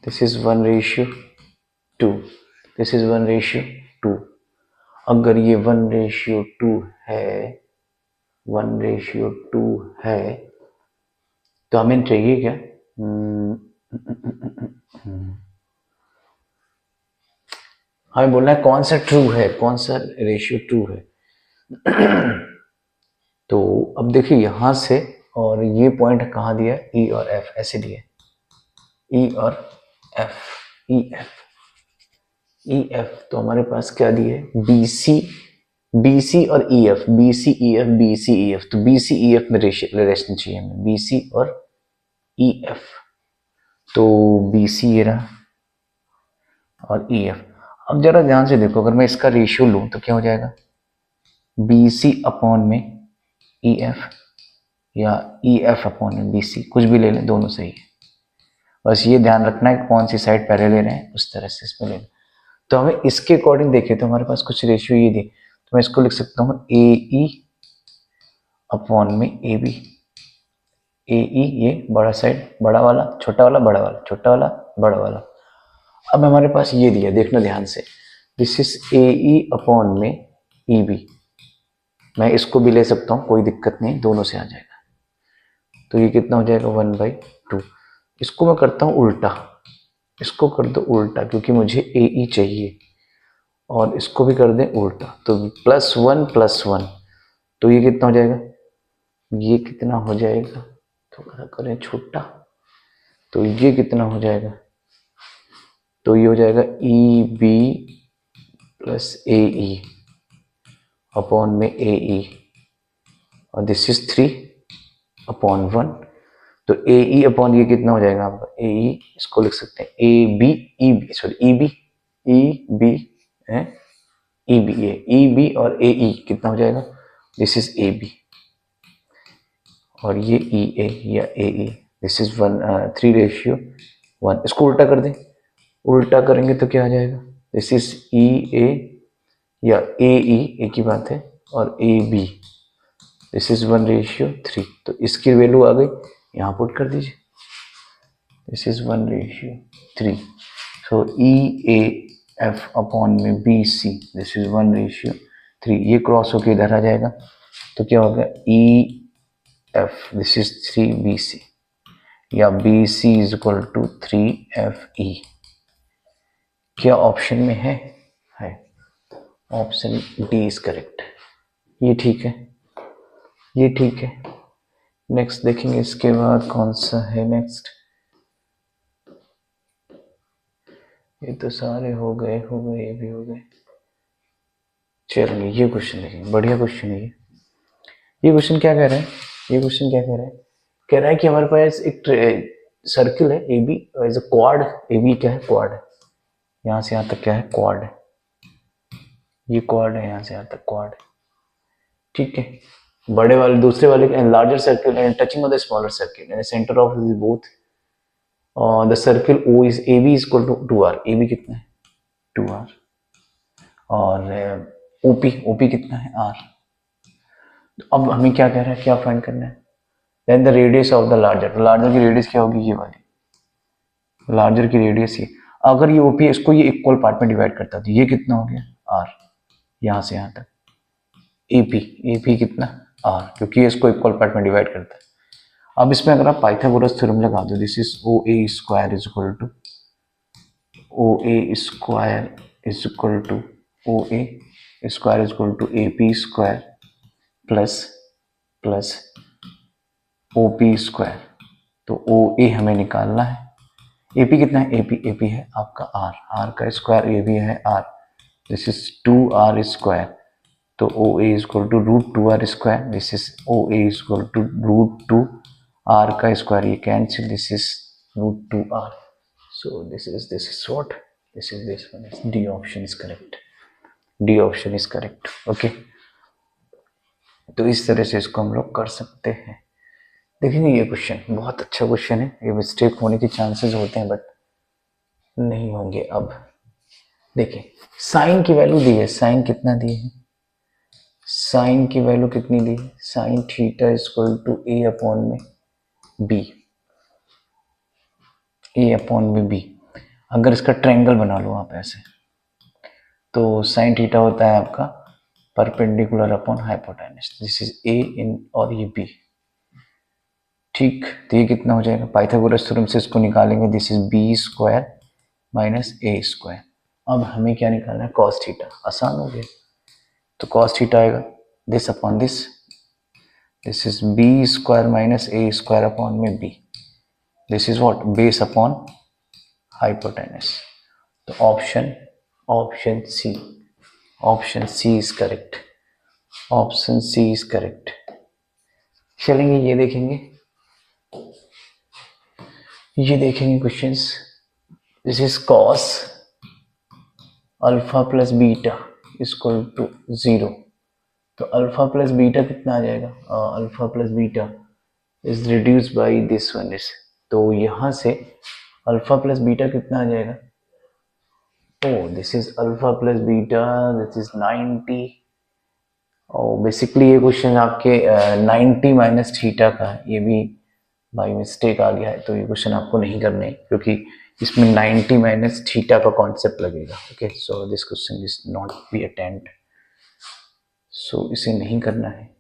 this is 1:2, this is 1:2। अगर ये 1:2 है, 1:2 है, तो हमें चाहिए क्या? हमें बोलना है कौन सा ट्रू है, कौन सा रेशियो ट्रू है। तो अब देखिए यहां से, और ये पॉइंट कहाँ दिया है? ई और एफ ऐसे दिए, ई और एफ, ई एफ, ई एफ। तो हमारे पास क्या दिए? बी सी, बी सी और E F, B C E F, B C E F. तो बी सी ई एफ में रिलेशन चाहिए हमें, बी सी और ई एफ। तो बी सी ये रहा और ई एफ। अब जरा ध्यान से देखो, अगर मैं इसका रेशियो लूं तो क्या हो जाएगा? बी सी अपॉन में ई एफ, या ई एफ अपॉन में बी सी, कुछ भी ले लें, दोनों सही है। बस ये ध्यान रखना है कौन सी साइड पहले ले रहे हैं, उस तरह से इसमें लेना। तो हमें इसके अकॉर्डिंग देखें तो हमारे पास कुछ रेशियो ये दी, तो मैं इसको लिख सकता हूँ ए ई अपॉन में ए बी। ए ई ये बड़ा साइड, बड़ा वाला, छोटा वाला, बड़ा वाला, छोटा वाला, बड़ा वाला। अब हमारे पास ये दिया, देखना ध्यान से, this is A E upon में ई बी। मैं इसको भी ले सकता हूँ, कोई दिक्कत नहीं, दोनों से आ जाएगा। तो ये कितना हो जाएगा? 1/2। इसको मैं करता हूँ उल्टा, इसको कर दो उल्टा, क्योंकि मुझे ए ई चाहिए, और इसको भी कर दें उल्टा, तो +1 +1। तो ये कितना हो जाएगा? ये कितना हो जाएगा? थोड़ा सा करें छोटा, तो ये कितना हो जाएगा? तो ये हो जाएगा ई बी प्लस ए ई अपॉन में ए ई, और दिस इज 3/1। तो ए ई अपॉन ये कितना हो जाएगा आपका? ए ई, इसको लिख सकते हैं A B, E B, sorry E B, E B है, ई बी, ये ई बी और ए ई कितना हो जाएगा? दिस इज ए बी, और ये ई ए या ए ई, दिस इज 3:1। इसको उल्टा कर दें, उल्टा करेंगे तो क्या आ जाएगा? दिस इज ई ए या ए ई, एक ही बात है, और ए बी, दिस इज 1:3। तो इसकी वैल्यू आ गई, यहाँ पुट कर दीजिए, this is 1:3। So E A F upon में बी सी, दिस इज 1:3। ये क्रॉस होके इधर आ जाएगा, तो क्या होगा? E F, this is 3BC, या BC is equal to 3FE। क्या ऑप्शन में है? Option D is correct. ये ठीक है, ये ठीक है। नेक्स्ट देखेंगे, इसके बाद कौन सा है नेक्स्ट? ये तो सारे हो गए, ये भी हो गए। चलिए ये क्वेश्चन देखेंगे, बढ़िया क्वेश्चन है ये क्वेश्चन क्या कह रहा है? ये क्वेश्चन क्या कह रहा है? कह रहा है कि हमारे पास एक सर्किल है A B, as a quad. A B क्या है? क्वाड है। यहाँ से यहाँ तक क्या है? क्वाड है। ये क्वाड है, यहाँ से यहाँ तक क्वाड है, ठीक है। बड़े वाले, दूसरे वाले larger circle and touching of the smaller circle and centre of both the circle O is A B is equal to 2R। A B कितना है? 2R। और ओपी कितना है? R। अब हमें क्या कह रहा है, क्या फाइंड करना है? Then the radius of the larger. Larger की रेडियस क्या होगी? ये वाली, लार्जर की रेडियस ये। अगर ये ओपी है, इसको ये इक्वल पार्ट में डिवाइड करता है, तो ये कितना हो गया? R। यहाँ से यहाँ तक एपी कितना? R, क्योंकि ये इसको इक्वल पार्ट में डिवाइड करता है। अब इसमें अगर आप पाइथागोरस थ्योरम लगा दो, this is O A square is equal to O A square is equal to O A square is equal to A P square plus O P square. तो ओ ए हमें निकालना है। ए पी कितना है? A P है आपका R का square, ए भी है R, this is 2R square. तो O A is equal to √2R square, this is O A is equal to √2R का स्क्वायर, ये cancel, this is √2R। So this is what, this one is D option is correct. D option is correct. Okay, तो इस तरह से इसको हम लोग कर सकते हैं। देखिए ये क्वेश्चन बहुत अच्छा क्वेश्चन है, ये मिस्टेक होने के चांसेस होते हैं बट नहीं होंगे। अब देखिए साइन की वैल्यू दी है, साइन कितना दी है? साइन की वैल्यू कितनी दी है? Sine theta is equal to A upon में बी, ए अपॉन में बी। अगर इसका ट्रायंगल बना लो आप ऐसे, तो साइन थीटा होता है आपका perpendicular upon hypotenuse. This is A in और ये बी। ठीक, तो ये कितना हो जाएगा, पाइथागोरस थ्योरम से इसको निकालेंगे। This is B square minus A square. अब हमें क्या निकालना है, कॉस थीटा। आसान हो गया, तो कॉस थीटा आएगा this upon this. This is B square minus A square upon में B. This is what, base upon hypotenuse. तो option C, option C is correct, option C is correct. चलेंगे ये देखेंगे, ये देखेंगे questions. This is cos alpha plus beta equal to 0। तो alpha plus beta कितना आ जाएगा, alpha plus beta is reduce by this one is. तो यहां से अल्फा प्लस बीटा कितना आ जाएगा, O this is alpha plus beta, this is 90। और बेसिकली ये क्वेश्चन आपके 90 माइनस थीटा का है। ये भी बाई मिस्टेक आ गया है, तो ये क्वेश्चन आपको नहीं करने, क्योंकि इसमें 90 माइनस थीटा का कॉन्सेप्ट लगेगा। Okay, so this question is not be attempt, so इसे नहीं करना है।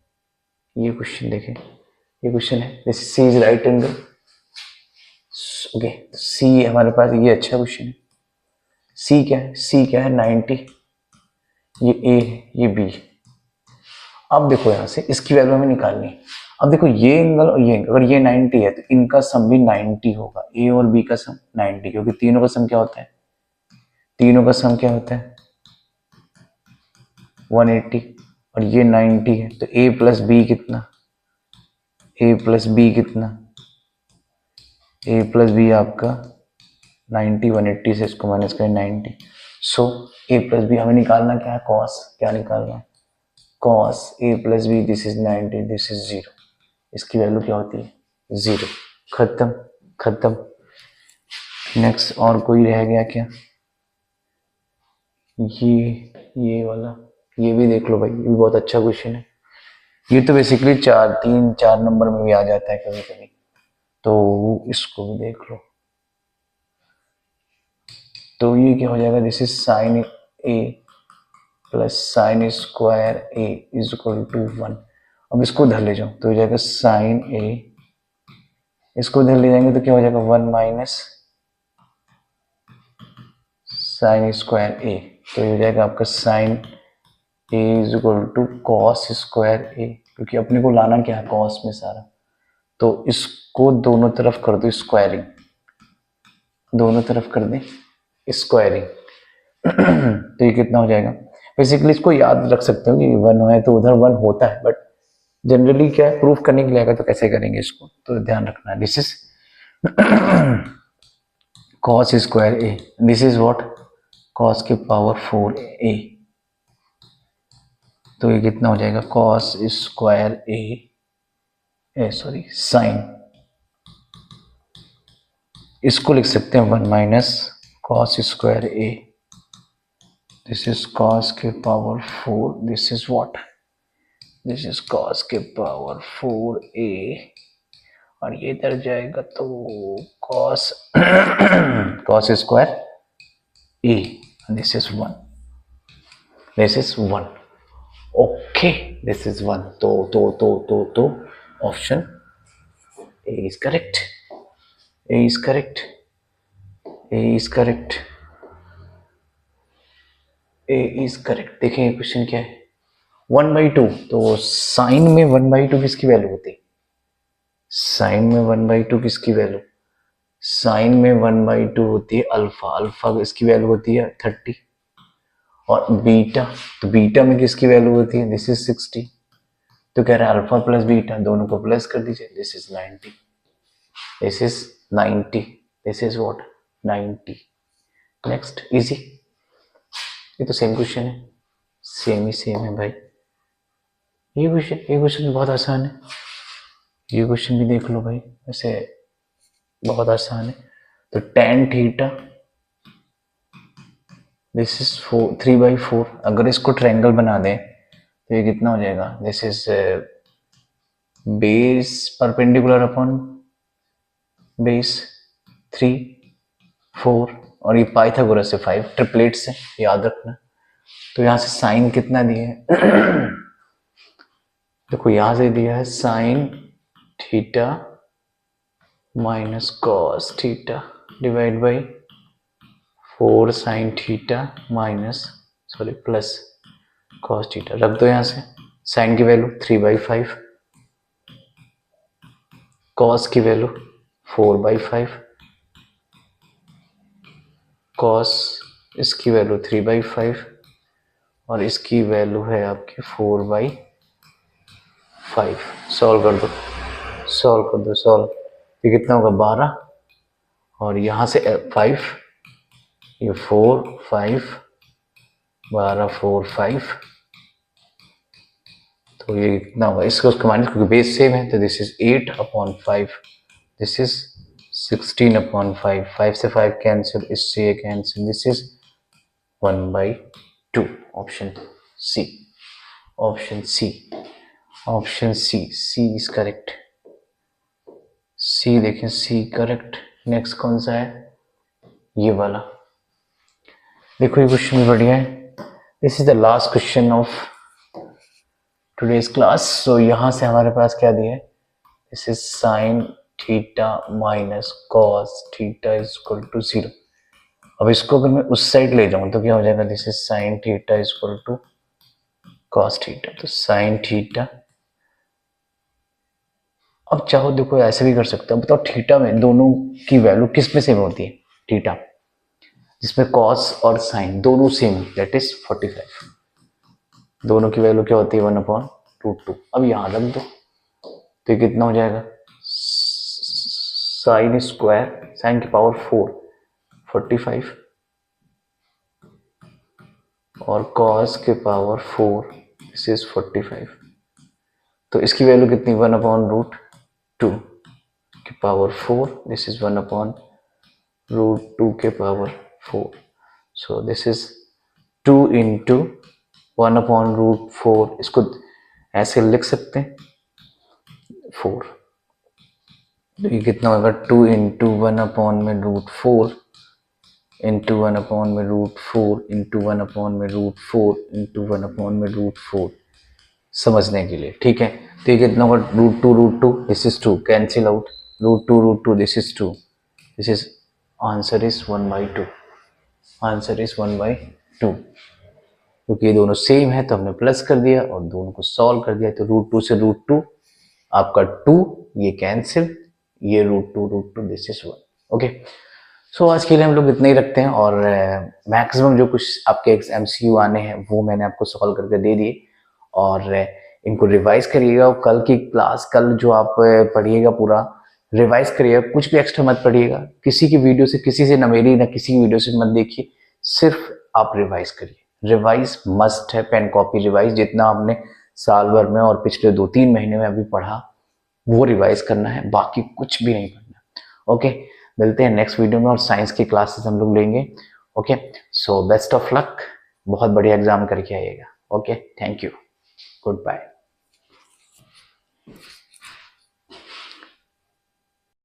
ये क्वेश्चन देखें, ये क्वेश्चन है this C is right angle. Okay, C हमारे पास ये अच्छा क्वेश्चन है। सी क्या है, सी क्या है 90, ये ए है, ये बी। अब देखो यहां से इसकी वैल्यू हमें निकालनी है। अब देखो ये एंगल और ये एंगल, अगर ये 90 है तो इनका सम भी 90 होगा, ए और बी का सम 90, क्योंकि तीनों का सम क्या होता है, तीनों का सम क्या होता है 180, और ये 90 है। तो ए प्लस बी कितना, ए प्लस बी कितना, ए प्लस बी आपका 90, 180 से इसको माइनस करें 90। सो ए प्लस बी हमें निकालना क्या है, कॉस, क्या निकालना है, cos A plus B, this is 90, this is 0। इसकी वैल्यू क्या होती है 0। खत्म, खत्म। नेक्स्ट और कोई रह गया क्या, ये वाला, ये भी देख लो भाई, ये भी बहुत अच्छा क्वेश्चन है। ये तो बेसिकली 4 नंबर में भी आ जाता है कभी कभी, तो इसको भी देख लो। तो ये क्या हो जाएगा, this is sine A plus sine square A is equal to 1। अब इसको उधर ले जाओ तो हो जाएगा साइन ए, इसको उधर ले जाएंगे तो क्या हो जाएगा 1 माइनस साइन स्क्वायर ए। तो ये हो जाएगा आपका sine A is equal to cos square A, क्योंकि अपने को लाना क्या है कॉस में सारा। तो इसको दोनों तरफ कर दो स्क्वायरिंग, दोनों तरफ कर दें स्क्वायरिंग। तो ये कितना हो जाएगा, बेसिकली इसको याद रख सकते हो कि 1 है तो उधर 1 होता है, बट जनरली क्या है प्रूफ करने के लिए आएगा तो कैसे करेंगे इसको, तो ध्यान रखना। This is cos square A, this is what cos की पावर 4 ए। तो ये कितना हो जाएगा cos square A sorry sine, इसको लिख सकते हैं 1 minus cos square A, this is cos के power 4, this is what, this is cos के पावर 4 ए, और ये इधर जाएगा तो cos cos square A, this is 1, this is 1। Okay, this is 1। तो option A is correct, A is correct, A is correct, A is correct. देखिए question क्या है 1/2। तो साइन में 1/2 किसकी वैल्यू होती है, साइन में 1/2 किसकी वैल्यू, साइन में 1/2 होती है अल्फा, अल्फा इसकी वैल्यू होती है 30, और बीटा, तो बीटा में किसकी वैल्यू होती है, दिस इज 60। तो कह रहा है अल्फा प्लस बीटा दोनों को प्लस कर दीजिए, this is 90, this is 90, this is what 90। Next easy, ये तो सेम क्वेश्चन है, सेम ही सेम है भाई। ये क्वेश्चन बहुत आसान है, ये क्वेश्चन भी देख लो भाई, वैसे बहुत आसान है। तो tan थीटा, दिस इज 3/4। अगर इसको ट्रायंगल बना दें तो ये कितना हो जाएगा, this is base perpendicular upon base 3 4 और ये पाइथागोरस से 5 ट्रिपलेट से याद रखना। तो यहाँ से साइन कितना दिया है देखो यहां से दिया है sine theta minus cos theta divide by 4 sign theta minus plus cos theta. रख दो यहां से साइन की वैल्यू 3/5, कॉस की वैल्यू 4/5, कॉस इसकी वैल्यू 3/5 और इसकी वैल्यू है आपकी 4/5। सॉल्व कर दो, सॉल्व। ये कितना होगा 12 और यहाँ से 5, ये 4 5 12 4 5, तो ये कितना होगा इसको उसको माइनस क्योंकि बेस सेम है तो दिस इज 8/5, दिस इज 16/5, 5 से 5 कैंसिल, इससे ये cancel, this is 1/2। Option C, option C is correct. C देखें, सी करेक्ट। नेक्स्ट कौन सा है, ये वाला। देखो ये क्वेश्चन बढ़िया है। This is the last question of today's class. So यहां से हमारे पास क्या दिया है, this is sine theta minus cos theta is equal to 0। अब इसको अगर मैं उस साइड ले जाऊं तो क्या हो जाएगा, this is sine theta is equal to cos theta. तो साइन थीटा, अब चाहो देखो ऐसे भी कर सकते हो। बताओ थीटा में दोनों की वैल्यू किस में सेम होती है, थीटा जिसमें कॉस और साइन दोनों सेम, दैट इज 45। दोनों की वैल्यू क्या होती है 1/√2। अब यहां रख दो तो ये कितना हो जाएगा, साइन स्क्वायर साइन की पावर 45 और कॉस के पावर 4, दिस इज 45। तो इसकी वैल्यू कितनी 1/√2 की पावर 4, दिस इज 1/√2 के power 4। So this is 2 into 1/√4, इसको ऐसे लिख सकते हैं 4। तो ये कितना होगा 2 इंटू 1/√4 इंटू 1/√4 इंटू 1/√4 इंटू 1/√4 समझने के लिए, ठीक है। तो ये कितना होगा √2, this is 2 cancel out, √2, this is 2, this is answer is 1/2। Answer is 1/2 क्योंकि ये दोनों सेम है तो हमने प्लस कर दिया और दोनों को सॉल्व कर दिया। तो √2 से √2 आपका 2, ये कैंसिल, ये √2, दिस इज 1। ओके, सो आज के लिए हम लोग इतना ही रखते हैं और मैक्सिमम जो कुछ आपके MCQ आने हैं वो मैंने आपको सॉल्व करके दे दिए और इनको रिवाइज करिएगा। और कल की क्लास, कल जो आप पढ़िएगा पूरा रिवाइज करिएगा, कुछ भी एक्स्ट्रा मत पढ़िएगा। किसी की वीडियो से, किसी से, ना मेरी ना किसी की वीडियो से मत देखिए, सिर्फ आप रिवाइज करिए। रिवाइज मस्ट है, पेन कॉपी रिवाइज जितना आपने साल भर में और पिछले 2-3 महीने में अभी पढ़ा वो रिवाइज करना है, बाकी कुछ भी नहीं पढ़ना। ओके, मिलते हैं नेक्स्ट वीडियो में और साइंस की क्लासेस हम लोग लेंगे। Okay, so best of luck, बहुत बढ़िया एग्जाम करके आइएगा। Okay, thank you, good bye.